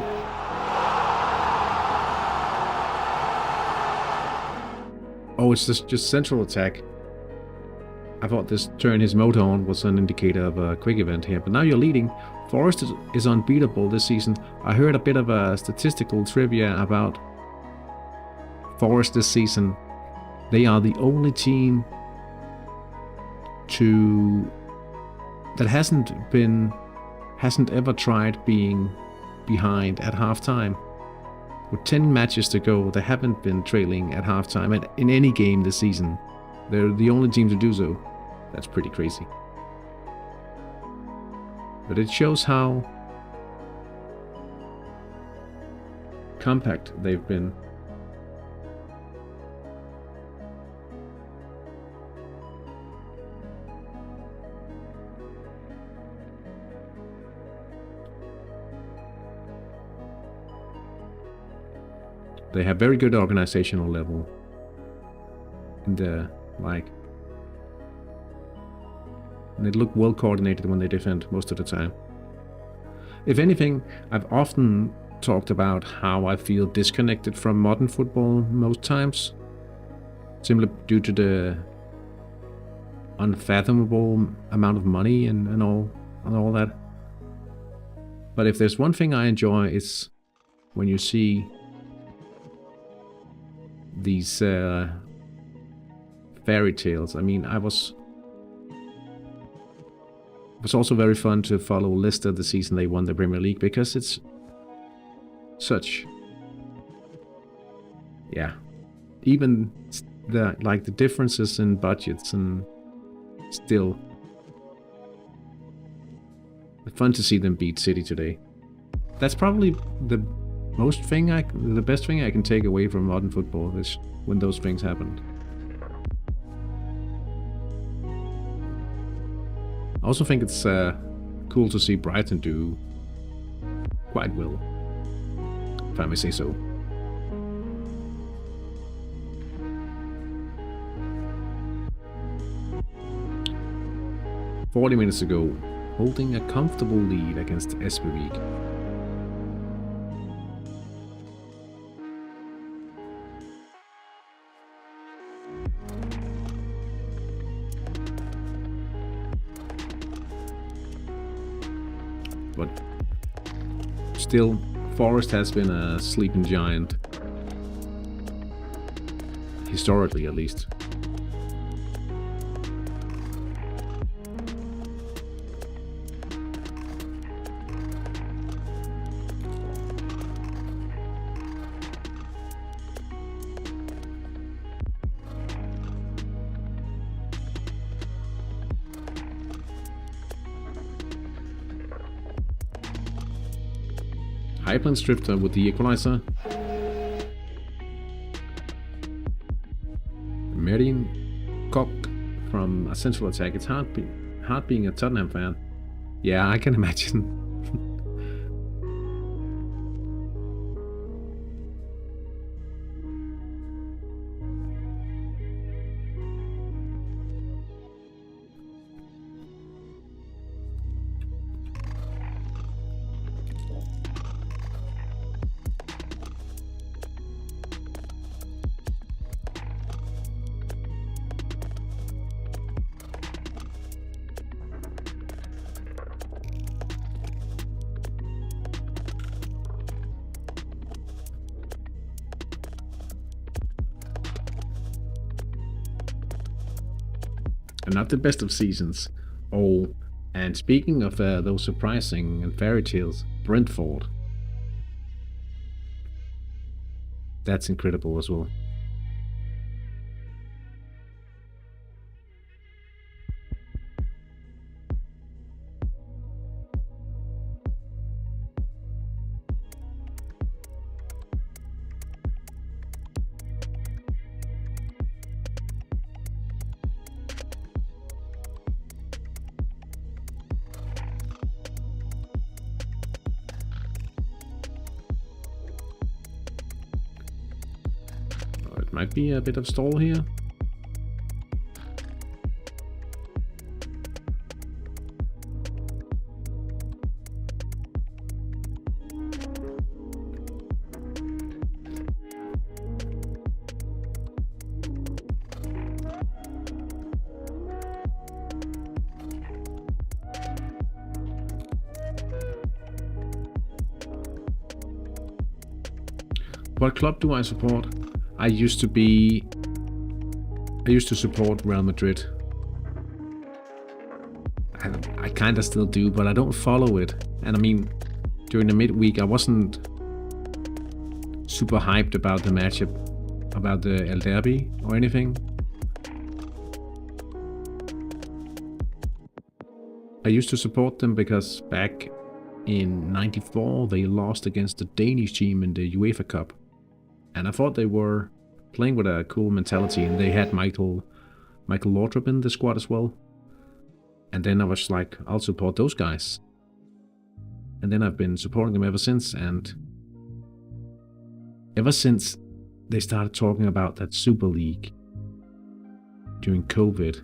A: Oh, it's just central attack. I thought this turn his motor on was an indicator of a quick event here, but now you're leading. Forest is unbeatable this season. I heard a bit of a statistical trivia about Forest this season. They are the only team that hasn't ever tried being behind at halftime. With 10 matches to go, they haven't been trailing at halftime in any game this season. They're the only team to do so. That's pretty crazy. But it shows how compact they've been. They have very good organizational level. And they look well coordinated when they defend most of the time. If anything, I've often talked about how I feel disconnected from modern football most times. Simply due to the unfathomable amount of money and all that. But if there's one thing I enjoy, it's when you see these fairy tales. I mean, it was also very fun to follow Leicester the season they won the Premier League, because it's such, yeah, even the differences in budgets, and still fun to see them beat City today. That's probably the best thing I can take away from modern football is when those things happened. I also think it's cool to see Brighton do quite well, if I may say so. "40 minutes ago, holding a comfortable lead against Espervik. But still, Forest has been a sleeping giant. historically at least. Highlands Drifter with the equalizer. Merin Kok from a central attack. It's hard being a Tottenham fan. Yeah, I can imagine. Not the best of seasons. Oh, and speaking of those surprising and fairy tales, Brentford. That's incredible as well. Might be a bit of stall here. What club do I support? I used to support Real Madrid. I kind of still do, but I don't follow it. And I mean, during the midweek, I wasn't super hyped about the matchup, about the El Derby or anything. I used to support them because back in '94 they lost against the Danish team in the UEFA Cup. And I thought they were playing with a cool mentality, and they had Michael Laudrup in the squad as well. And then I was like, I'll support those guys. And then I've been supporting them ever since, and ever since they started talking about that Super League during COVID,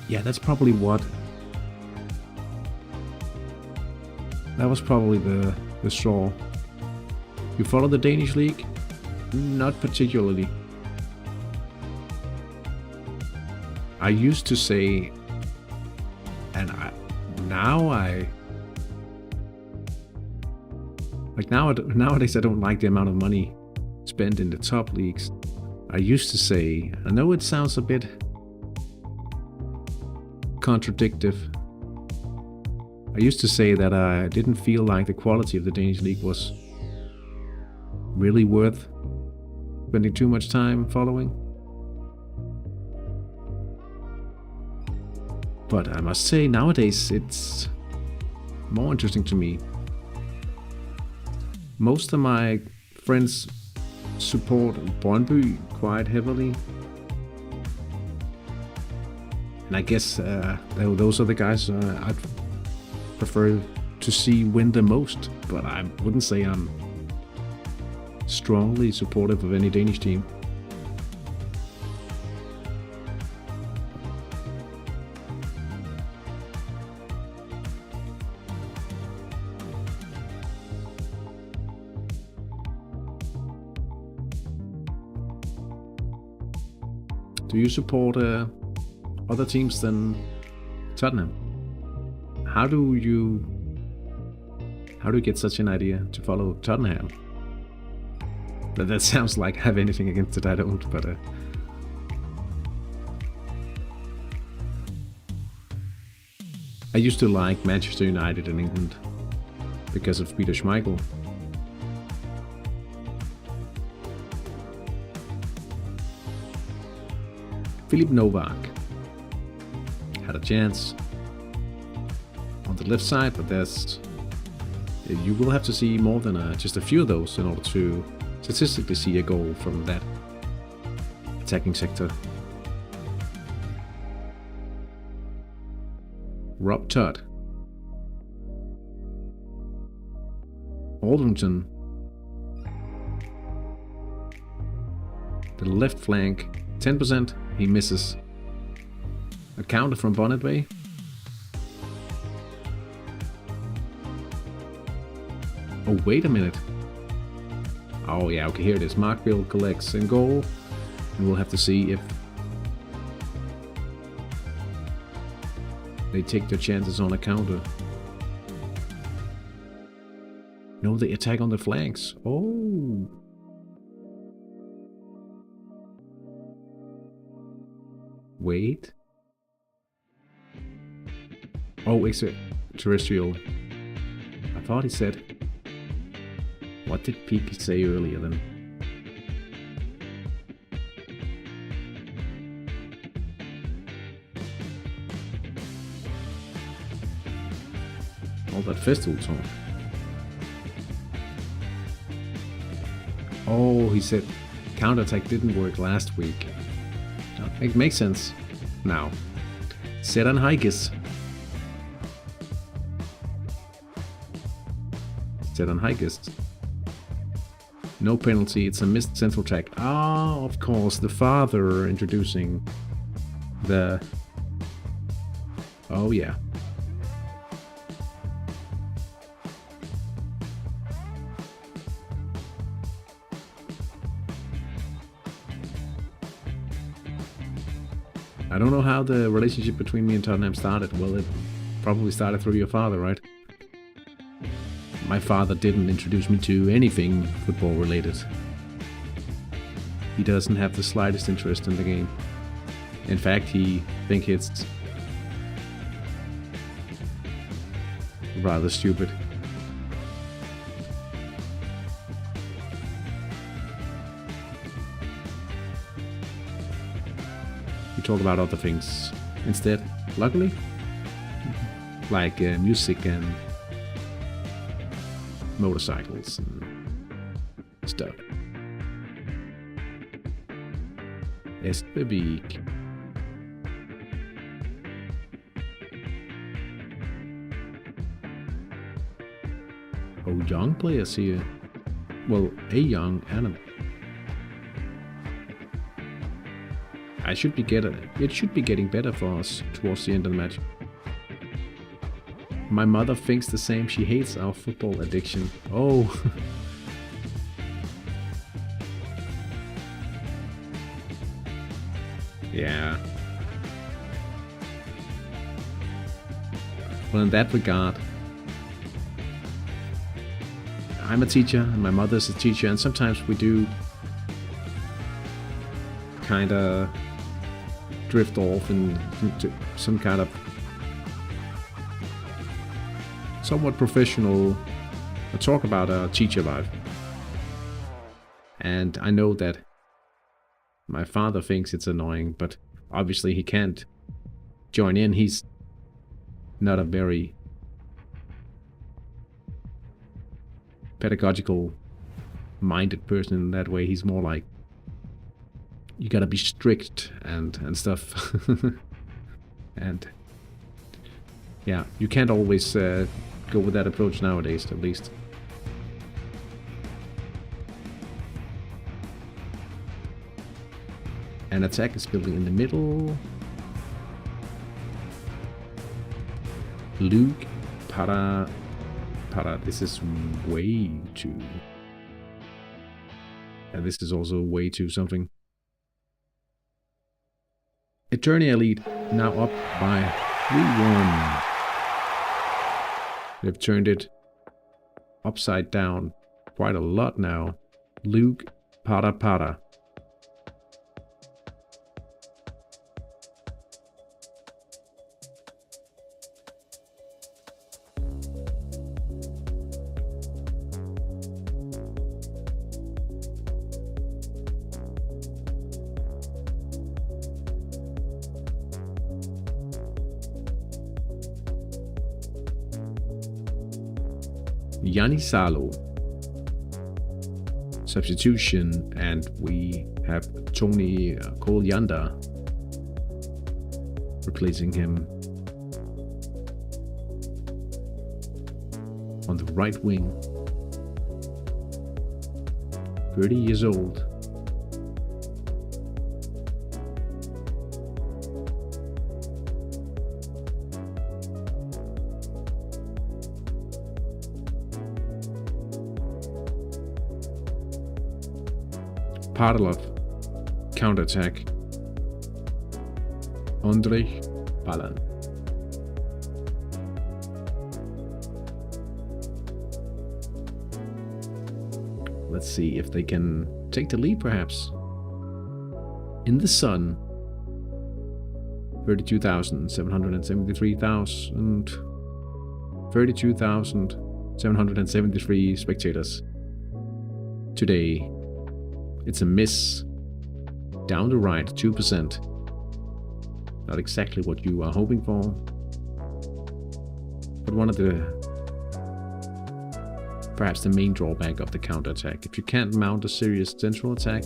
A: yeah, that's probably what. That was probably the straw. You follow the Danish league? Not particularly. I used to say, and nowadays I don't like the amount of money spent in the top leagues. I used to say, I know it sounds a bit contradictory. I used to say that I didn't feel like the quality of the Danish league was really worth spending too much time following. But I must say, nowadays it's more interesting to me. Most of my friends support Brøndby quite heavily. And I guess those are the guys I'd prefer to see win the most, but I wouldn't say I'm strongly supportive of any Danish team. Do you support other teams than Tottenham? How do How do you get such an idea to follow Tottenham? But that sounds like I have anything against it. I don't, but I used to like Manchester United in England because of Peter Schmeichel. Filip Novak had a chance on the left side, but you will have to see more than just a few of those in order to statistically see a goal from that attacking sector. Rob Todd. Aldrington. The left flank, 10%. He misses. A counter from Bonnetway. Oh, wait a minute. Oh, yeah, okay, here it is. Markville collects in goal. And we'll have to see if they take their chances on a counter. No, they attack on the flanks. Oh. Wait. Oh, extraterrestrial. I thought he said... What did Peaky say earlier then? All that festival talk. Oh, he said counterattack didn't work last week. It makes sense now. Sedan Haigis. Sedan Haigis. No penalty, it's a missed central attack. Ah, of course, the father introducing the... Oh, yeah. I don't know how the relationship between me and Tottenham started. Well, it probably started through your father, right? My father didn't introduce me to anything football related. He doesn't have the slightest interest in the game. In fact, he thinks it's rather stupid. We talk about other things instead, luckily. Like music and motorcycles and stuff. Espevik. Oh, young players here. Well, a young animal. It should be getting better for us towards the end of the match. My mother thinks the same. She hates our football addiction. Oh. Yeah. Well, in that regard, I'm a teacher and my mother's a teacher, and sometimes we do kind of drift off into some kind of somewhat professional talk about a teacher life. And I know that my father thinks it's annoying, but obviously he can't join in. He's not a very pedagogical minded person in that way. He's more like, you gotta be strict and stuff. And yeah, you can't always go with that approach nowadays, at least. An attack is building in the middle. Luke Para. This is way too. And this is also way too something. Eternia lead now up by 3-1. They've turned it upside down quite a lot now. Luke Para. Yanni Salo. Substitution, and we have Tony Kolyanda replacing him on the right wing. 30 years old. Parlov, counter-attack. Andrej Balan. Let's see if they can take the lead, perhaps. In the sun. 32,773 spectators. Today, it's a miss. Down the right, 2%. Not exactly what you are hoping for. But one of the... perhaps the main drawback of the counter-attack. If you can't mount a serious central attack,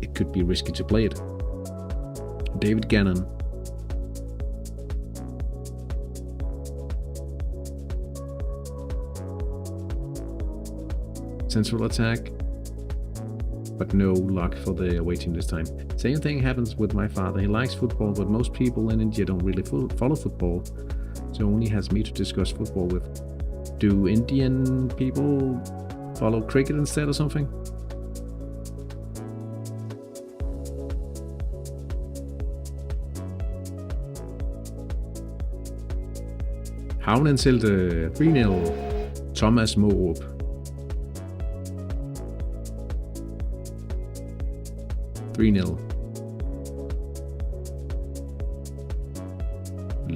A: it could be risky to play it. David Gannon. Central attack. But no luck for the away team this time. Same thing happens with my father. He likes football, but most people in India don't really follow football. So only has me to discuss football with. Do Indian people follow cricket instead or something? Havnen til 3-0. Thomas Morup.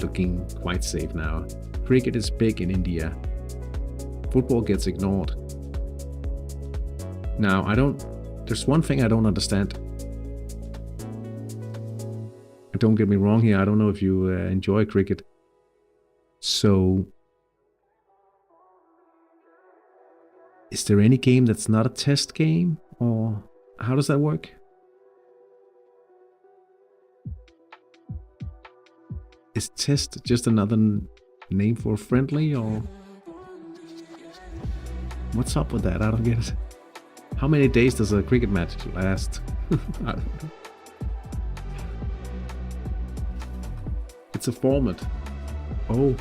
A: Looking quite safe now. Cricket is big in India. Football gets ignored. Now, there's one thing I don't understand. Don't get me wrong here, I don't know if you enjoy cricket. So, is there any game that's not a test game? Or how does that work? Is test just another name for friendly, or what's up with that? I don't get it. How many days does a cricket match last? I don't know. It's a format. Oh.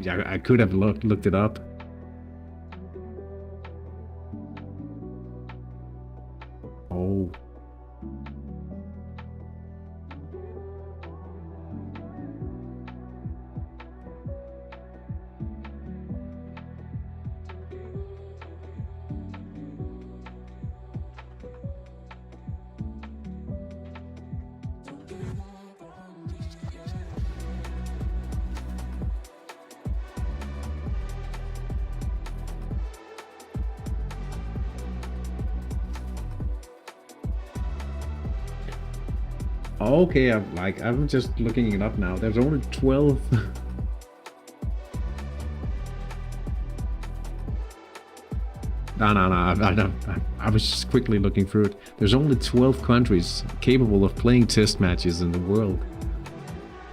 A: I could have looked it up. Oh. Okay, I'm just looking it up now. There's only 12. No. I was just quickly looking through it. There's only 12 countries capable of playing test matches in the world.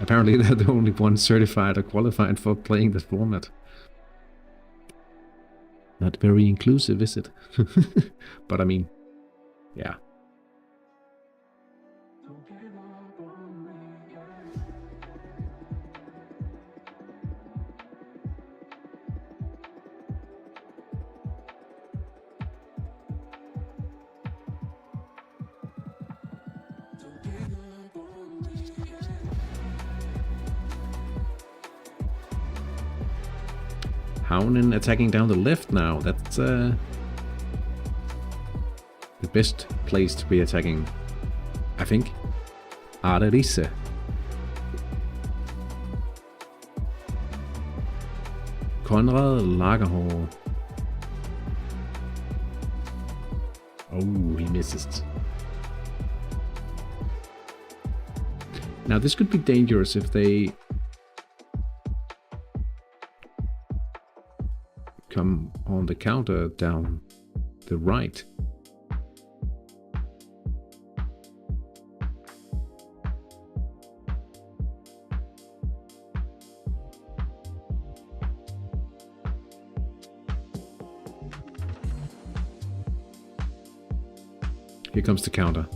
A: Apparently, they're the only ones certified or qualified for playing the format. Not very inclusive, is it? But I mean, yeah. Haunen attacking down the left now. That's the best place to be attacking, I think. Arerise. Konrad Lagerhall. Oh, he misses. Now this could be dangerous if they come on the counter down the right. Here comes the counter.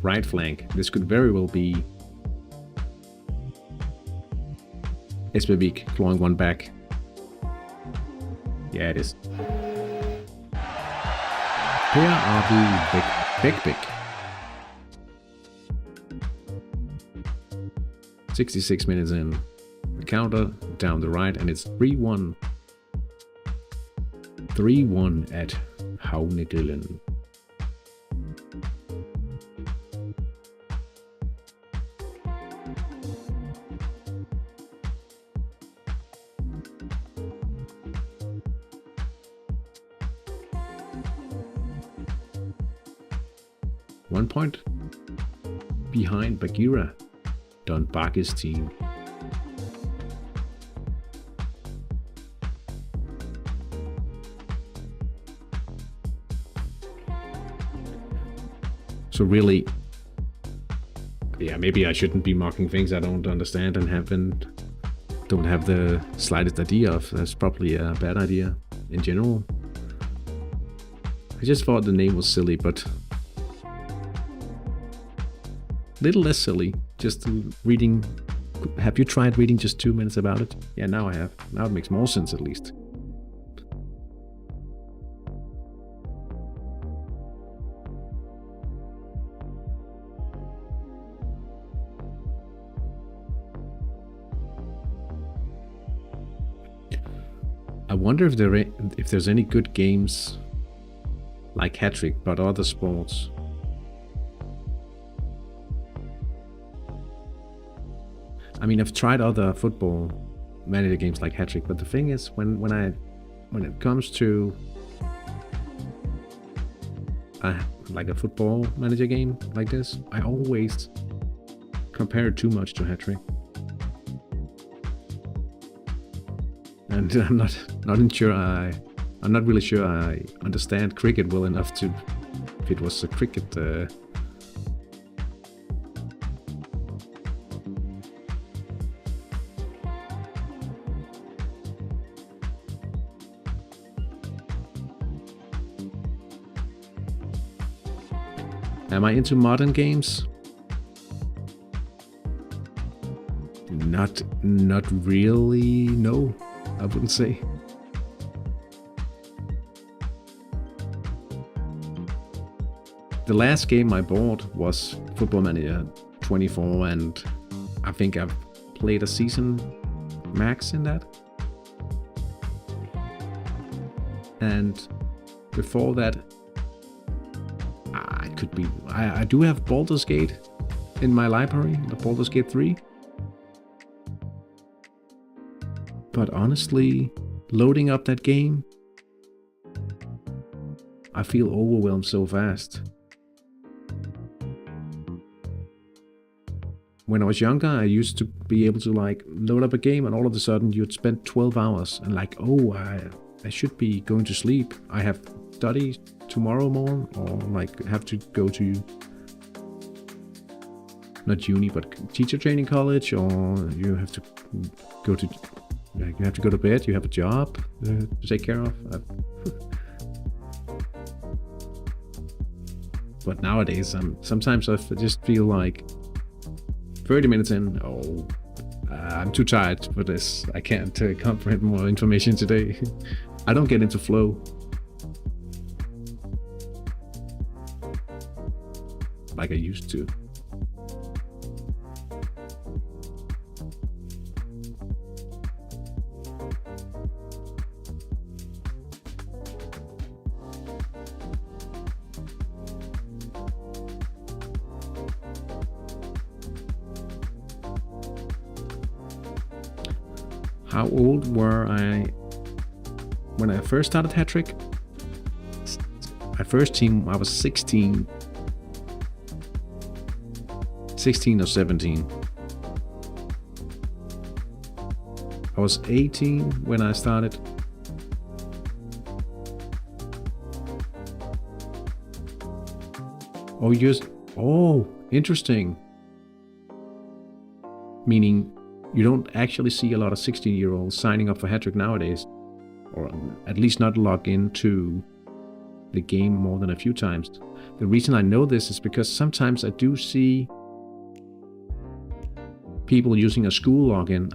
A: Right flank. This could very well be Espevik clawing one back. Yeah, it is. Per Arby Big. 66 minutes in. The counter down the right, and it's 3-1. 3-1 at Havnegrillen. One point behind Bagheera, Don Barker's team. So really, yeah, maybe I shouldn't be mocking things I don't understand and don't have the slightest idea of. That's probably a bad idea in general. I just thought the name was silly, but little less silly. Just reading. Have you tried reading just 2 minutes about it? Yeah, now I have. Now it makes more sense at least. I wonder if there's any good games like Hattrick, but other sports. I mean, I've tried other football manager games like Hattrick, but the thing is, when it comes to like a football manager game like this, I always compare it too much to Hattrick. And I'm not really sure I understand cricket well enough to, if it was a cricket Am I into modern games? Not really, no, I wouldn't say. The last game I bought was Football Manager 24, and I think I've played a season max in that. And before that, I do have Baldur's Gate in my library, the Baldur's Gate 3. But honestly, loading up that game, I feel overwhelmed so fast. When I was younger, I used to be able to like load up a game, and all of a sudden you'd spend 12 hours and like, oh, I should be going to sleep. I have studies tomorrow morning, or like have to go to not uni but teacher training college, or you have to go to bed, you have a job to take care of. But nowadays sometimes I just feel like 30 minutes in, I'm too tired for this, I can't comprehend more information today. I don't get into flow like I used to. how old were I when I first started Hattrick? My first team, I was 16. 16 or 17. I was 18 when I started. Oh, interesting. Meaning you don't actually see a lot of 16-year-olds signing up for Hattrick nowadays, or at least not log into the game more than a few times. The reason I know this is because sometimes I do see people using a school login.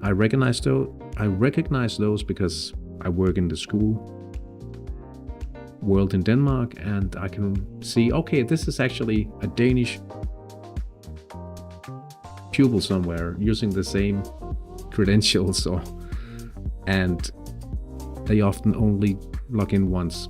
A: I recognize those because I work in the school world in Denmark, and I can see, okay, this is actually a Danish pupil somewhere using the same credentials, and they often only log in once.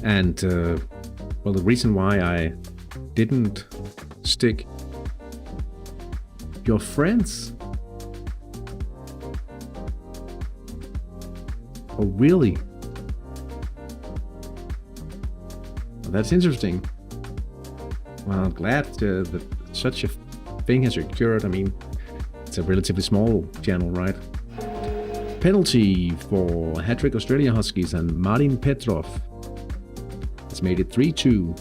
A: And well, the reason why I didn't stick your friends. Oh, really? Well, that's interesting. Well, I'm glad that such a thing has occurred. I mean, it's a relatively small channel, right? Penalty for Hattrick Australia Huskies and Martin Petrov. It's made it 3-2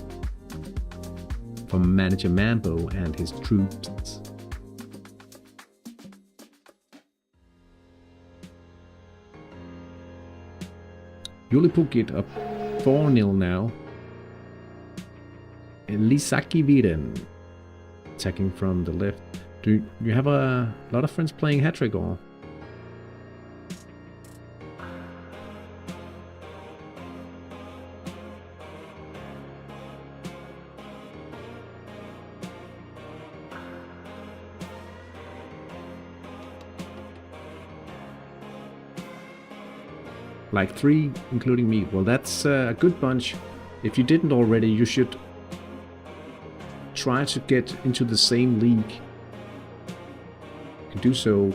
A: for manager Mambo and his troops. Julipukit up 4-0 now. Lisaki Viden attacking from the left. Do you have a lot of friends playing Hattrick or? Like 3, including me. Well, that's a good bunch. If you didn't already, you should try to get into the same league. You can do so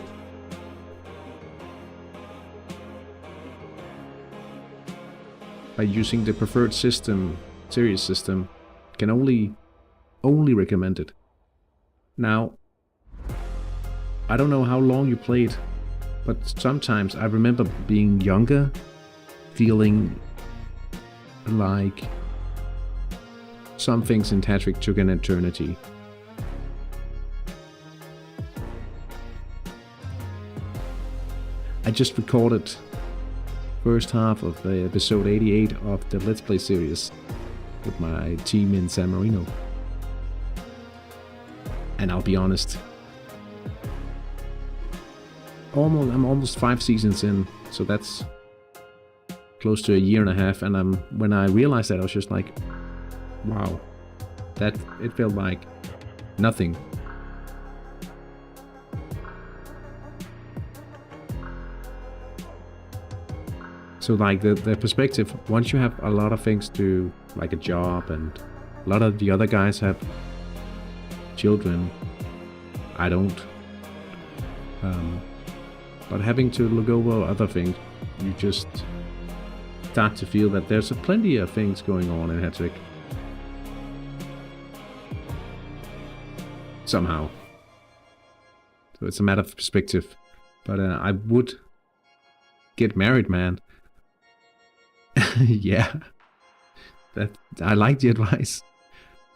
A: by using the preferred system, series system. Can only recommend it. Now, I don't know how long you played, but sometimes I remember being younger, feeling like some things in Hattrick took an eternity. I just recorded first half of the episode 88 of the Let's Play series with my team in San Marino. And I'll be honest, I'm almost 5 seasons in, so that's close to a year and a half, and when I realized that, I was just like, wow, that it felt like nothing. So like the perspective, once you have a lot of things to, like a job, and a lot of the other guys have children, I don't, but having to look over other things, you just start to feel that there's plenty of things going on in Hattrick. Somehow. So it's a matter of perspective. But I would get married, man. Yeah. I like the advice.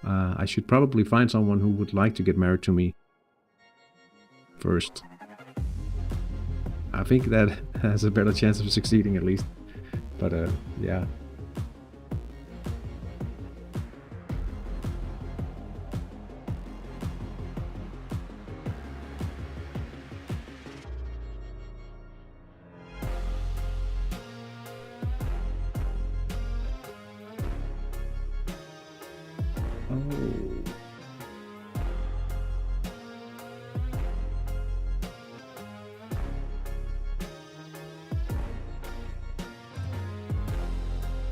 A: I should probably find someone who would like to get married to me first. I think that has a better chance of succeeding, at least. But yeah.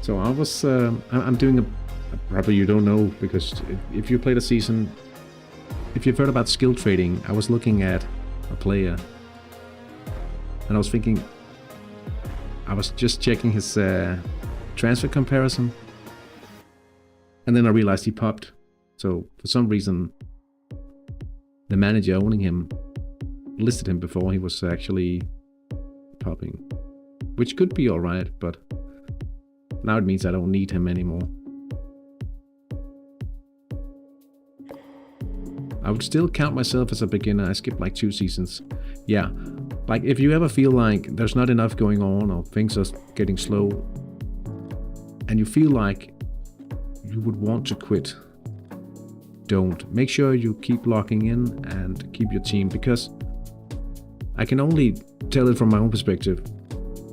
A: So I was, I'm doing probably you don't know, because if you played a season, if you've heard about skill trading, I was looking at a player and I was thinking, I was just checking his transfer comparison, and then I realized he popped. So for some reason, the manager owning him listed him before he was actually popping, which could be alright, but now it means I don't need him anymore. I would still count myself as a beginner. I skipped like 2 seasons. Yeah, like if you ever feel like there's not enough going on or things are getting slow and you feel like you would want to quit, don't. Make sure you keep locking in and keep your team, because I can only tell it from my own perspective.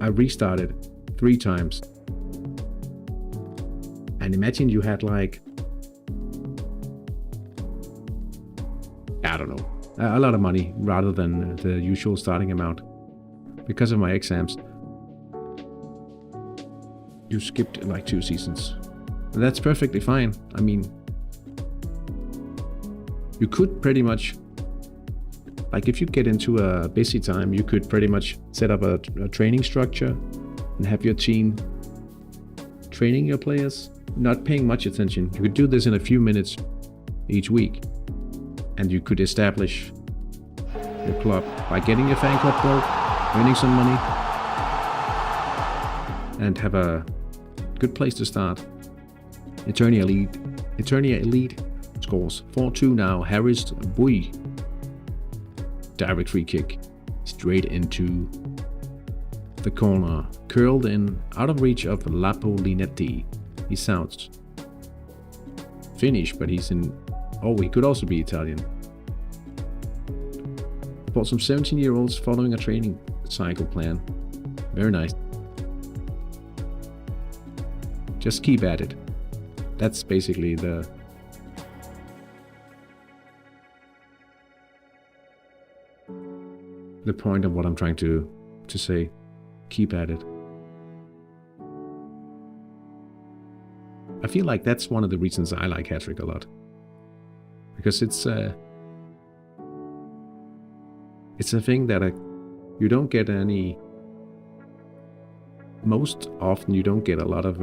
A: I restarted 3 times. And imagine you had like, I don't know, a lot of money rather than the usual starting amount. Because of my exams, you skipped like 2 seasons. And that's perfectly fine. I mean, you could pretty much, like if you get into a busy time, you could pretty much set up a training structure and have your team training your players, not paying much attention. You could do this in a few minutes each week. And you could establish your club by getting your fan club built, earning some money, and have a good place to start. Eternia Elite scores 4-2 now. Harris Bui. Direct free kick straight into the corner, curled in, out of reach of Lapo Linetti. He sounds Finnish, but he's in. Oh, he could also be Italian. Bought some 17-year-olds following a training cycle plan. Very nice. Just keep at it. That's basically the point of what I'm trying to say. Keep at it. I feel like that's one of the reasons I like Hattrick a lot. Because it's a thing that you don't get any. Most often, you don't get a lot of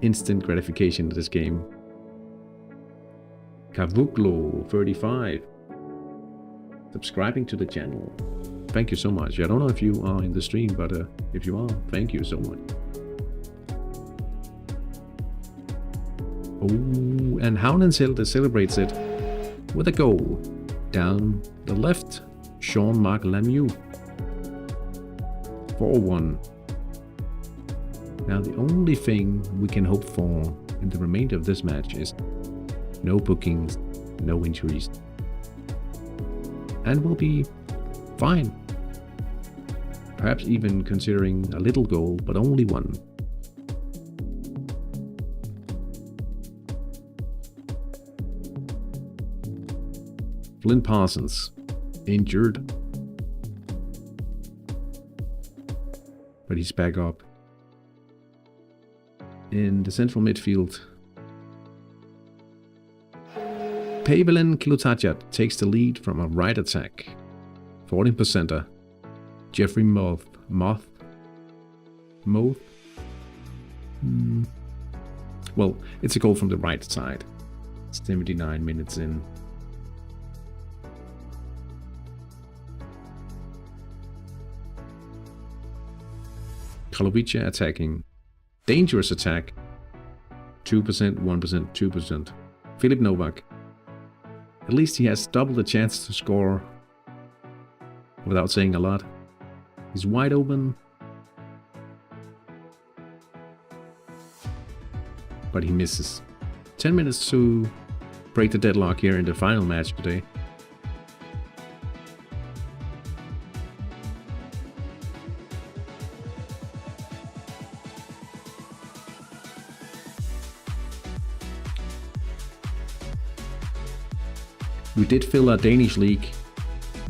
A: instant gratification in this game. Kavuklo 35 subscribing to the channel. Thank you so much. I don't know if you are in the stream, but if you are, thank you so much. Oh, and Houndenshilde celebrates it with a goal. Down the left, Jean-Marc Lemieux. 4-1. Now the only thing we can hope for in the remainder of this match is no bookings, no injuries. And we'll be fine. Perhaps even considering a little goal, but only one. Flynn Parsons, injured. But he's back up. In the central midfield, Pavelen Kilutadjat takes the lead from a right attack. 14%er. Jeffrey Moth. Well, it's a goal from the right side. 79 minutes in. Kalovice attacking. Dangerous attack. 2%, 1%, 2%. Filip Novak. At least he has double the chance to score without saying a lot. He's wide open. But he misses. 10 minutes to break the deadlock here in the final match today. We did fill a Danish league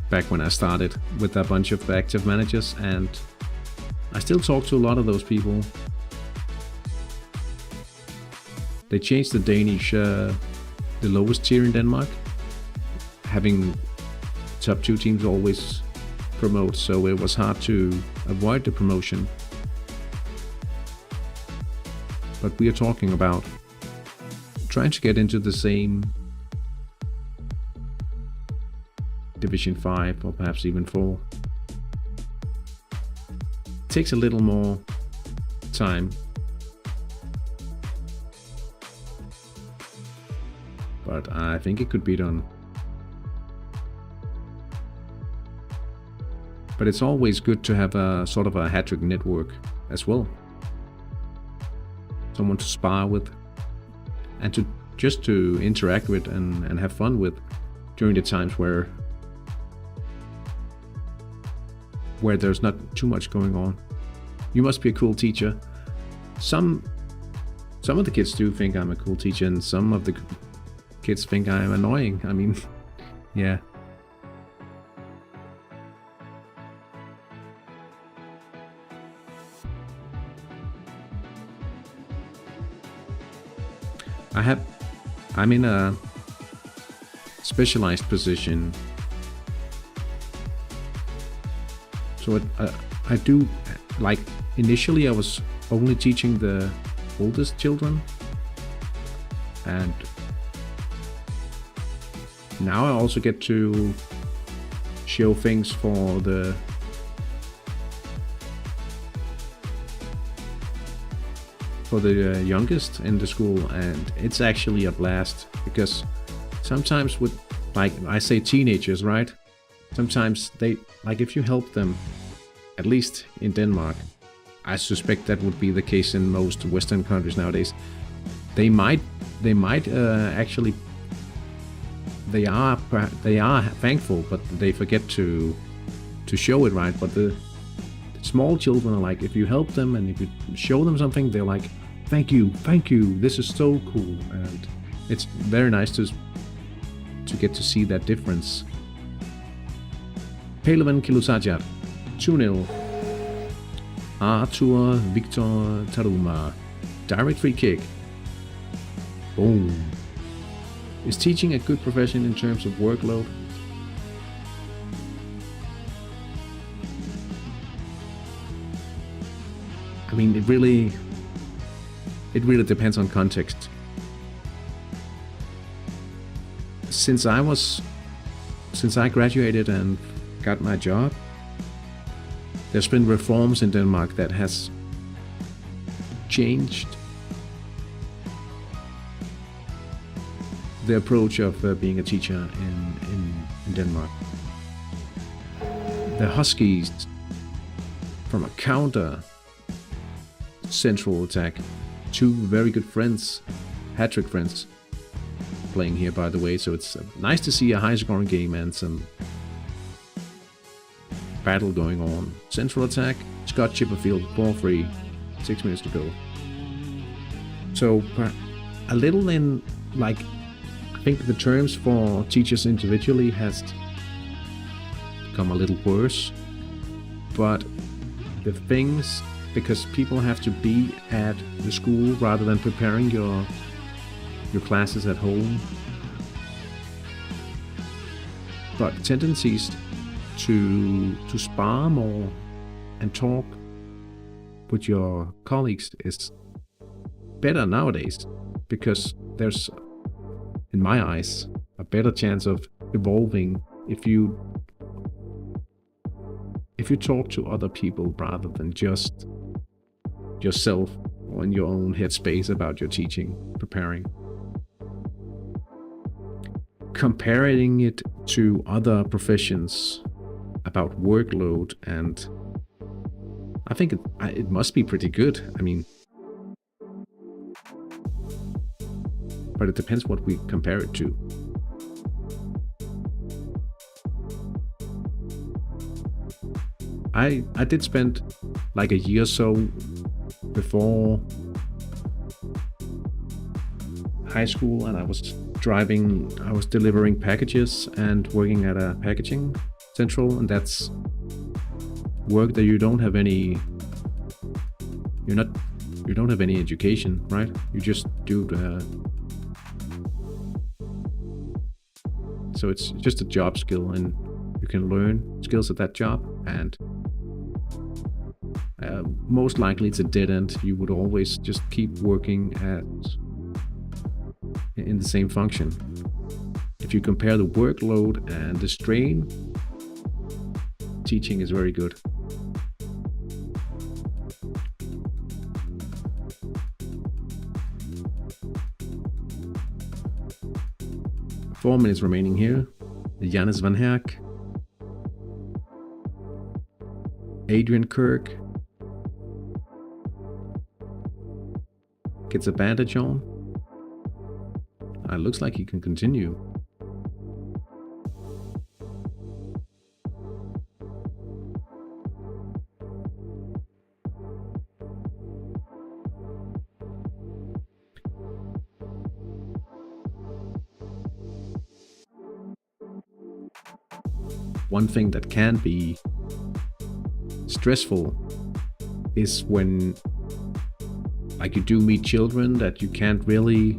A: back when I started with a bunch of active managers, and I still talk to a lot of those people. They changed the Danish, the lowest tier in Denmark, having top 2 teams always promote, so it was hard to avoid the promotion. But we are talking about trying to get into the same Division 5 or perhaps even 4. It takes a little more time. But I think it could be done. But it's always good to have a sort of a Hattrick network as well. Someone to spar with and to just to interact with and have fun with during the times where there's not too much going on. You must be a cool teacher. Some of the kids do think I'm a cool teacher, and some of the kids think I'm annoying. I mean, yeah. I'm in a specialized position. So I do, like, initially I was only teaching the oldest children, and now I also get to show things for the youngest in the school, and it's actually a blast, because sometimes with, like, I say teenagers, right? Sometimes they, like, if you help them, at least in Denmark, I suspect that would be the case in most Western countries nowadays, they might actually, they are thankful, but they forget to show it, right? But the small children are like, if you help them and if you show them something, they're like, thank you, this is so cool. And it's very nice to get to see that difference. Palevan Kilosajar, 2-0. Arthur Victor Taruma, direct free kick. Boom. Is teaching a good profession in terms of workload? I mean, it really depends on context. Since I graduated and got my job, there's been reforms in Denmark that has changed the approach of being a teacher in Denmark. The Huskies, from a counter central attack, 2 very good friends, Hattrick friends, playing here, by the way, so it's nice to see a high scoring game and some battle going on. Central attack, Scott Chipperfield, ball free, 6 minutes to go. So a little in, like, I think the terms for teachers individually has become a little worse, but the things, because people have to be at the school rather than preparing your classes at home. But tendencies to spar more and talk with your colleagues is better nowadays, because there's, in my eyes, a better chance of evolving if you talk to other people rather than just yourself or in your own headspace about your teaching, preparing. Comparing it to other professions about workload, and I think it must be pretty good. I mean, but it depends what we compare it to. I did spend like a year or so before high school, and I was delivering packages and working at a packaging central, and that's work that you don't have any you don't have any education, right? You just do so it's just a job skill, and you can learn skills at that job, and most likely it's a dead end. You would always just keep working in the same function. If you compare the workload and the strain, teaching is very good. Four minutes remaining here. Jannes van Herk, Adrian Kirk gets a bandage on. It looks like he can continue. One thing that can be stressful is when, like, you do meet children that you can't really.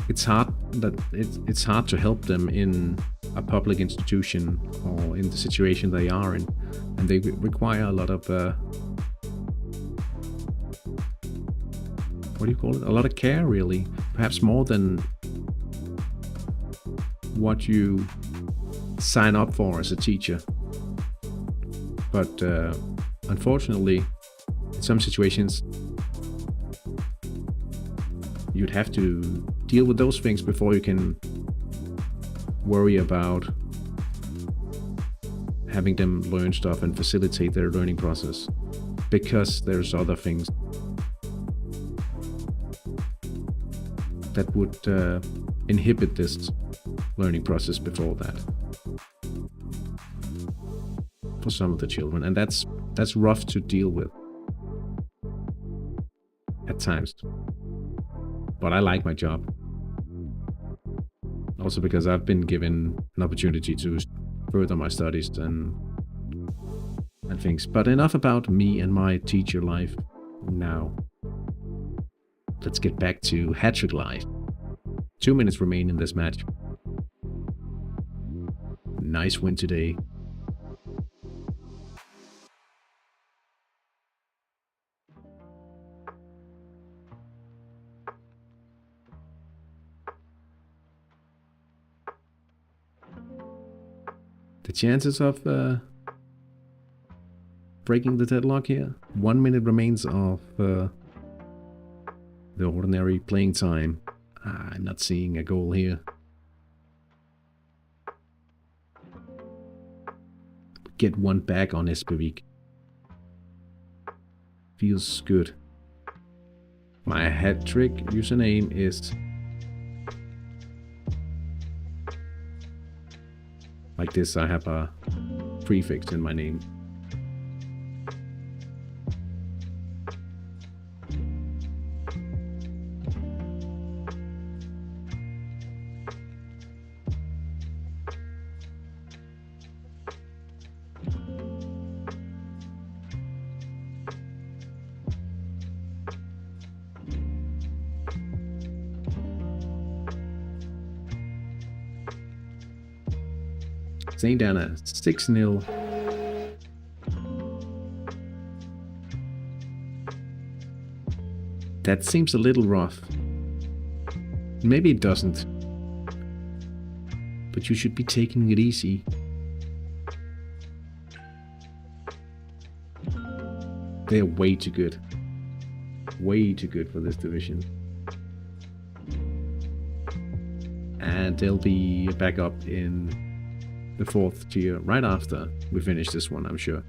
A: It's hard to help them in a public institution or in the situation they are in, and they require a lot of what do you call it? A lot of care, really, perhaps more than what you sign up for as a teacher. But unfortunately, in some situations, you'd have to deal with those things before you can worry about having them learn stuff and facilitate their learning process, because there's other things that would inhibit this learning process before that for some of the children, and that's rough to deal with at times. But I like my job, also because I've been given an opportunity to further my studies and things. But enough about me and my teacher life now. Let's get back to Hattrick life. 2 minutes remain in this match. Nice win today. The chances of breaking the deadlock here. 1 minute remains of the ordinary playing time. I'm not seeing a goal here. Get one back on Espevik. Feels good. My Hattrick username is like this. I have a prefix in my name. St. Anna 6-0. That seems a little rough. Maybe it doesn't. But you should be taking it easy. They're way too good. Way too good for this division. And they'll be back up in the 4th tier right after we finish this one, I'm sure.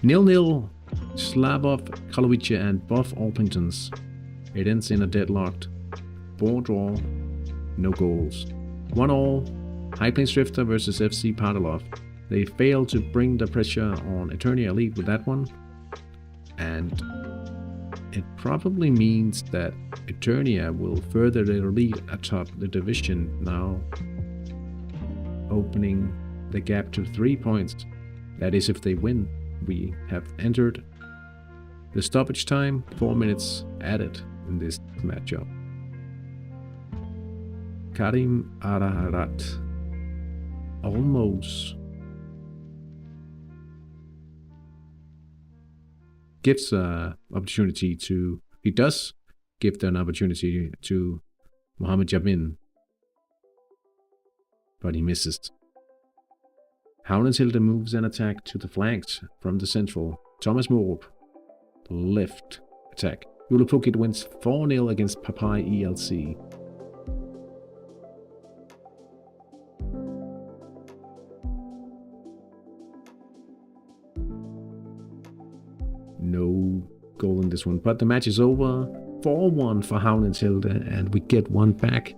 A: 0-0, Slavov, Kalovice and Buff Orpingtons. It ends in a deadlocked ball draw, no goals. 1-1, High Plains Drifter versus FC Padalov. They failed to bring the pressure on Eternia Elite with that one, and it probably means that Eternia will further their lead atop the division now, opening the gap to 3 points. That is if they win. we have entered the stoppage time, 4 minutes added in this matchup. Karim Ararat almost gives an opportunity to, he does give an opportunity to Mohamed Jabin, but he misses. Havnentilde moves an attack to the flanks from the central. Thomas Morup, left attack. Ulapukit wins 4-0 against Papai ELC. No goal in this one, but the match is over. 4-1 for Havnentilde, and we get one back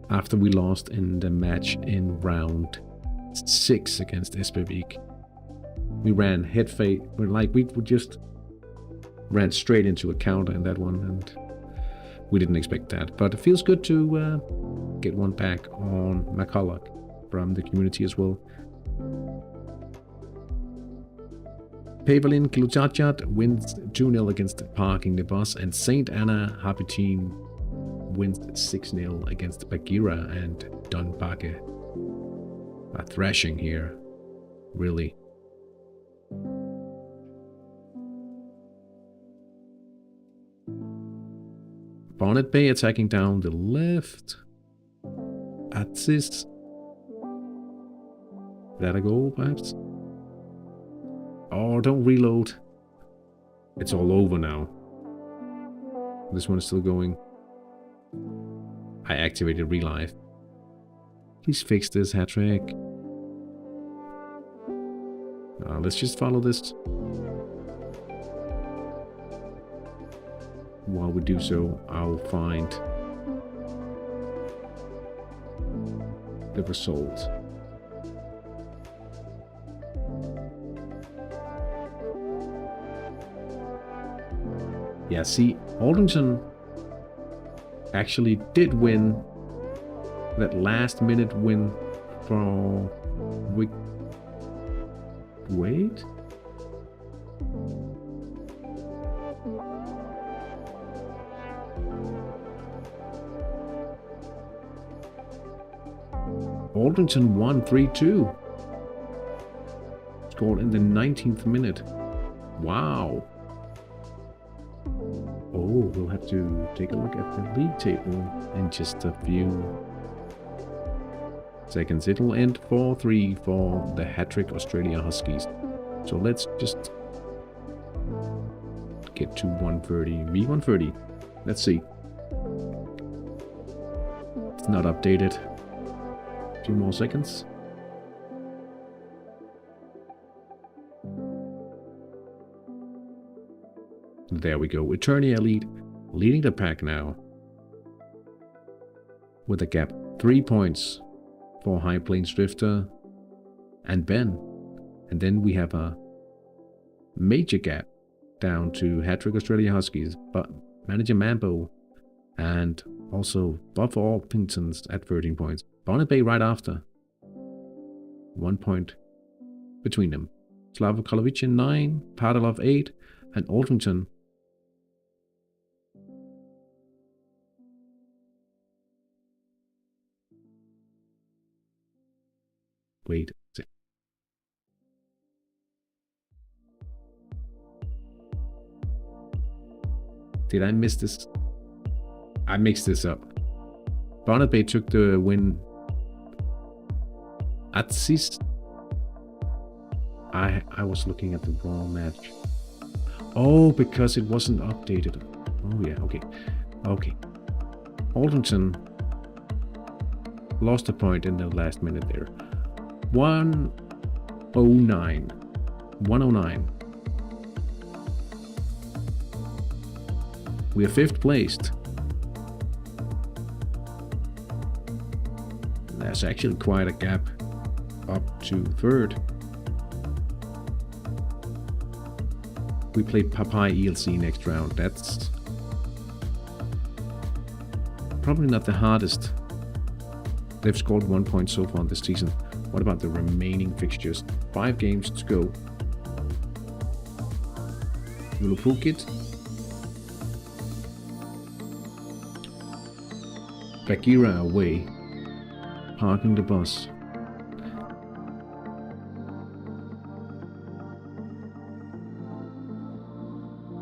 A: after we lost in the match in round 6 against Espevik. We ran head fake, we just ran straight into a counter in that one, and we didn't expect that. But it feels good to get one back on McCulloch from the community as well. Pavelin Kilutachat wins 2-0 against Parking the Bus, and St. Anna Happy Team wins 6-0 against Bagheera and Dunbake. A thrashing here, really. Bonnet Bay attacking down the left. Atsis. That a goal, perhaps? Oh, don't reload. It's all over now. This one is still going. I activated Relive. Please fix this, Hattrick. Let's just follow this. While we do so, I'll find the result. Yeah, see, Aldrington actually did win that last minute win for wait. Aldrington won 3-2. Scored in the 19th minute. Wow. Oh, we'll have to take a look at the league table in just a few seconds. It'll end 4-3 for the Hattrick Australia Huskies. So let's just get to 130. V.130. Let's see. It's not updated. A few more seconds. There we go. Eternia Elite leading the pack now with a gap 3 points for High Plains Drifter and Ben. And then we have a major gap down to Hattrick Australia Huskies, but Manager Mambo and also Buff Orpingtons at 13 points. Bonnet Bay right after. 1 point between them. Slava Kolovicin 9, Padalov 8, and Aldrington . Wait. Did I miss this? I mixed this up. Bonnet Bay took the win. Atsis. I was looking at the wrong match. Oh, because it wasn't updated. Oh yeah, okay. Okay. Aldrington lost a point in the last minute there. 109. 109. We are 5th placed. There's actually quite a gap up to 3rd. We play Papai ELC next round. That's probably not the hardest. They've scored 1 point so far this season. What about the remaining fixtures? 5 games to go. Ulupukit. Bagheera away. Parking the bus.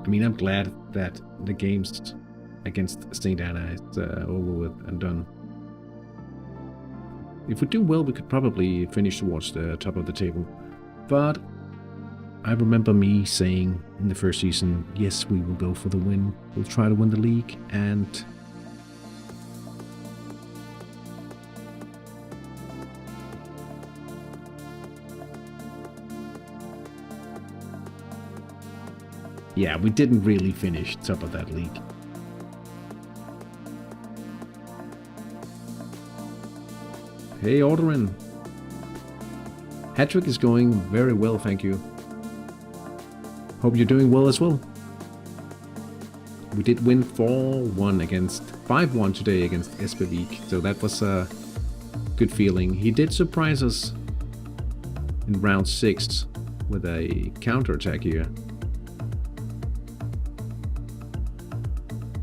A: I mean, I'm glad that the games against St. Anna is over with and done. If we do well, we could probably finish towards the top of the table. But I remember me saying in the first season, yes, we will go for the win. We'll try to win the league, and yeah, we didn't really finish top of that league. Hey, Alderin. Hattrick is going very well, thank you. Hope you're doing well as well. We did win 4-1 against 5-1 today against Espevik, so that was a good feeling. He did surprise us in round 6 with a counterattack here.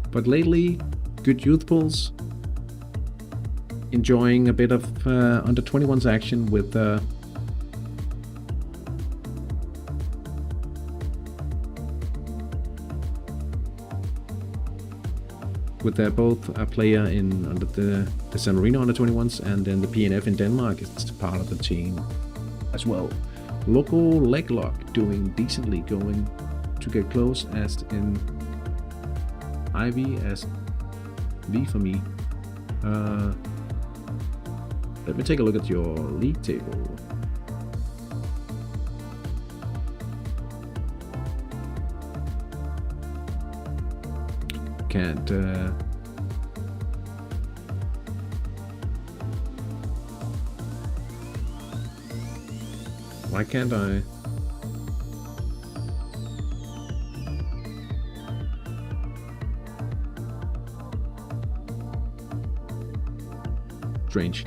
A: But lately, good youth pulls. Enjoying a bit of under 21s action with both a player in under the San Marino under 21s and then the PNF in Denmark is part of the team as well. Local Leglock doing decently, going to get close as in Ivy as V for me. Let me take a look at your league table. Can't why can't I? Strange.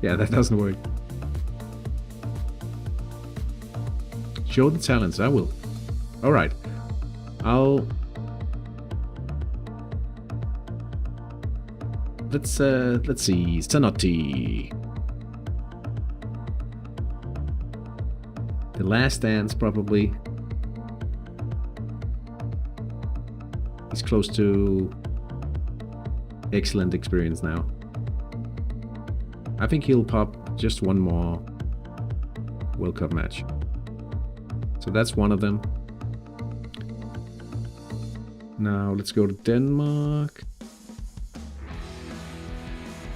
A: Yeah, that doesn't work. Show the talents, I will. Alright. Let's see. Sanotti. The Last Dance, probably. He's close to excellent experience now. I think he'll pop just one more World Cup match. So that's one of them. Now let's go to Denmark.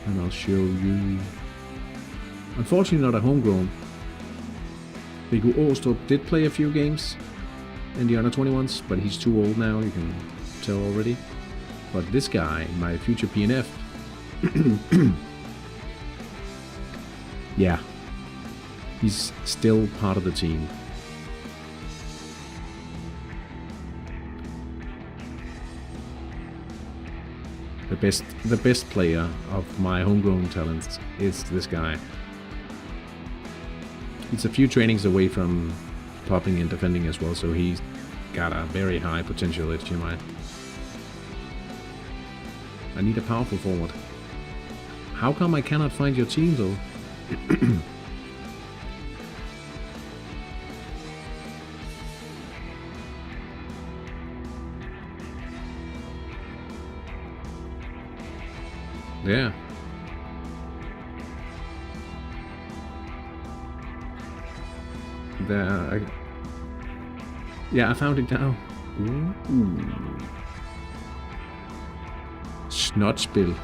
A: And I'll show you. Unfortunately not a homegrown. Viggo Åstrup did play a few games in the under 21s, but he's too old now, you can tell already. But this guy, my future PNF, yeah, he's still part of the team. The best player of my homegrown talents is this guy. He's a few trainings away from popping and defending as well, so he's got a very high potential HTMI. I need a powerful forward. How come I cannot find your team though? Yeah. Yeah, I found it now. Ooh. Snotspil.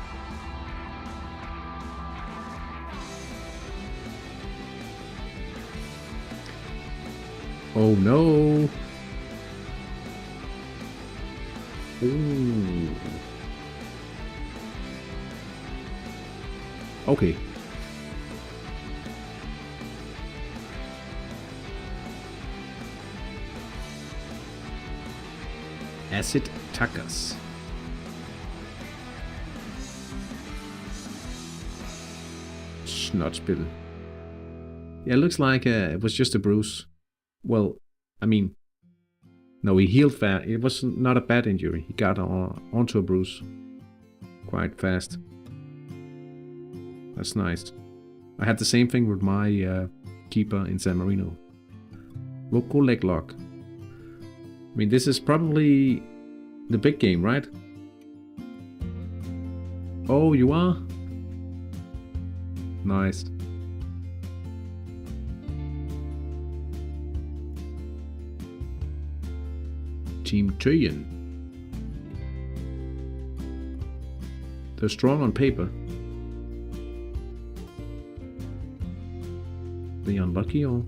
A: Oh no. Ooh. Okay. Acid Takas. Snotspill. Yeah, it looks like it was just a bruise. Well, I mean, no, he healed fast. It was not a bad injury. He got onto a bruise quite fast. That's nice. I had the same thing with my keeper in San Marino. Local leg lock. I mean, this is probably the big game, right? Oh, you are? Nice. Team Tøyen. They're strong on paper. They unlucky or?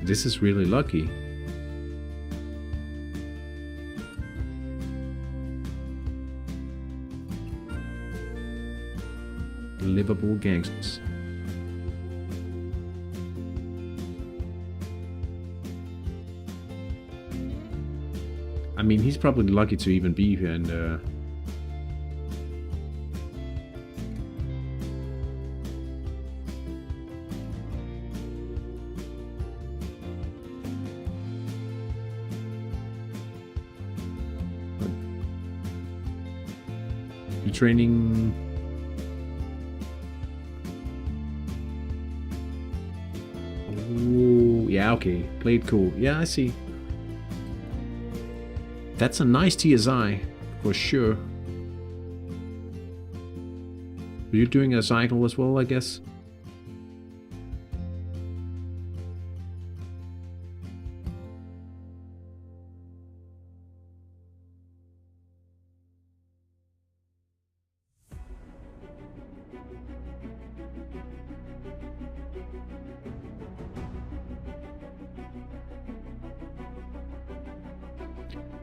A: This is really lucky. Liverpool Gangsters. I mean, he's probably lucky to even be here and you training. Oh, yeah, okay. Played cool. Yeah, I see. That's a nice TSI, for sure. You're doing a cycle as well, I guess?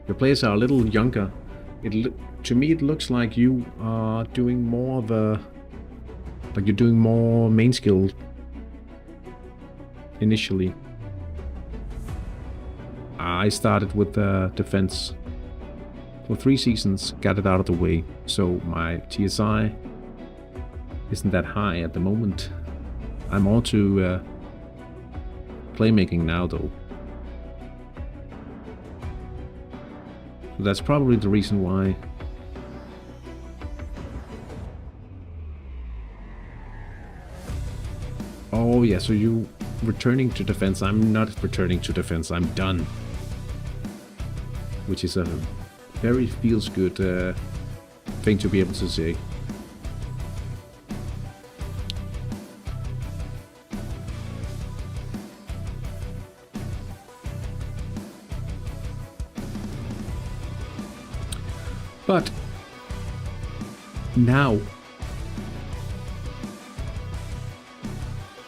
A: The players are a little younger. To me, it looks like you are doing more of a... like you're doing more main skill initially. I started with defense for 3 seasons, got it out of the way. So my TSI isn't that high at the moment. I'm on to playmaking now though. So that's probably the reason why. Oh yeah, so you returning to defense. I'm not returning to defense, I'm done. Which is a very feels good thing to be able to say. But now,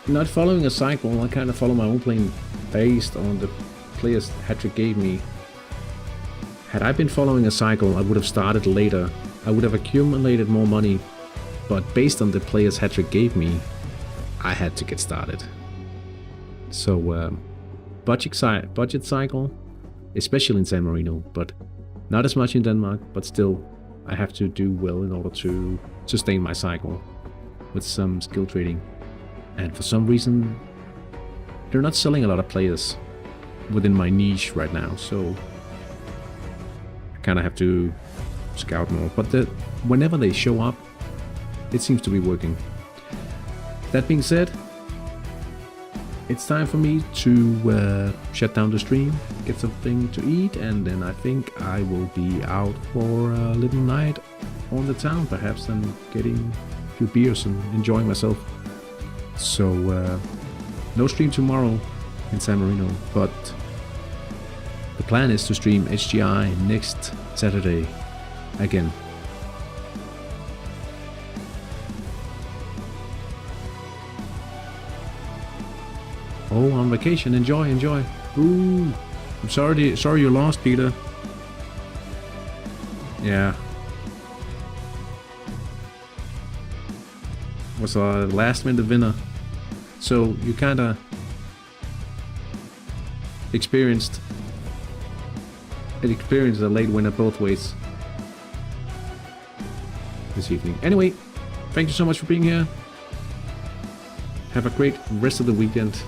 A: not following a cycle, I kind of follow my own playing based on the players Hattrick gave me. Had I been following a cycle, I would have started later. I would have accumulated more money, but based on the players Hattrick gave me, I had to get started. So budget cycle, especially in San Marino, but not as much in Denmark, but still I have to do well in order to sustain my cycle with some skill trading. And for some reason, they're not selling a lot of players within my niche right now, so I kind of have to scout more. But whenever they show up, it seems to be working. That being said, it's time for me to shut down the stream, get something to eat, and then I think I will be out for a little night on the town, perhaps, and getting a few beers and enjoying myself. So no stream tomorrow in San Marino, but the plan is to stream HTI next Saturday again. Oh, on vacation. Enjoy, enjoy. Ooh, I'm sorry you lost, Peter. Yeah. Was a last minute winner. So you kinda experienced a late winner both ways this evening. Anyway, thank you so much for being here. Have a great rest of the weekend.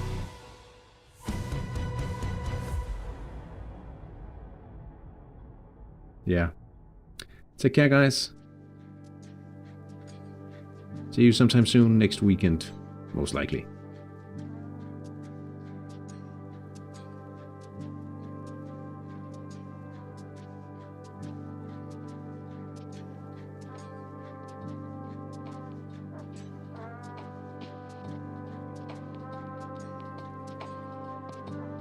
A: Yeah. Take care, guys. See you sometime soon next weekend, most likely.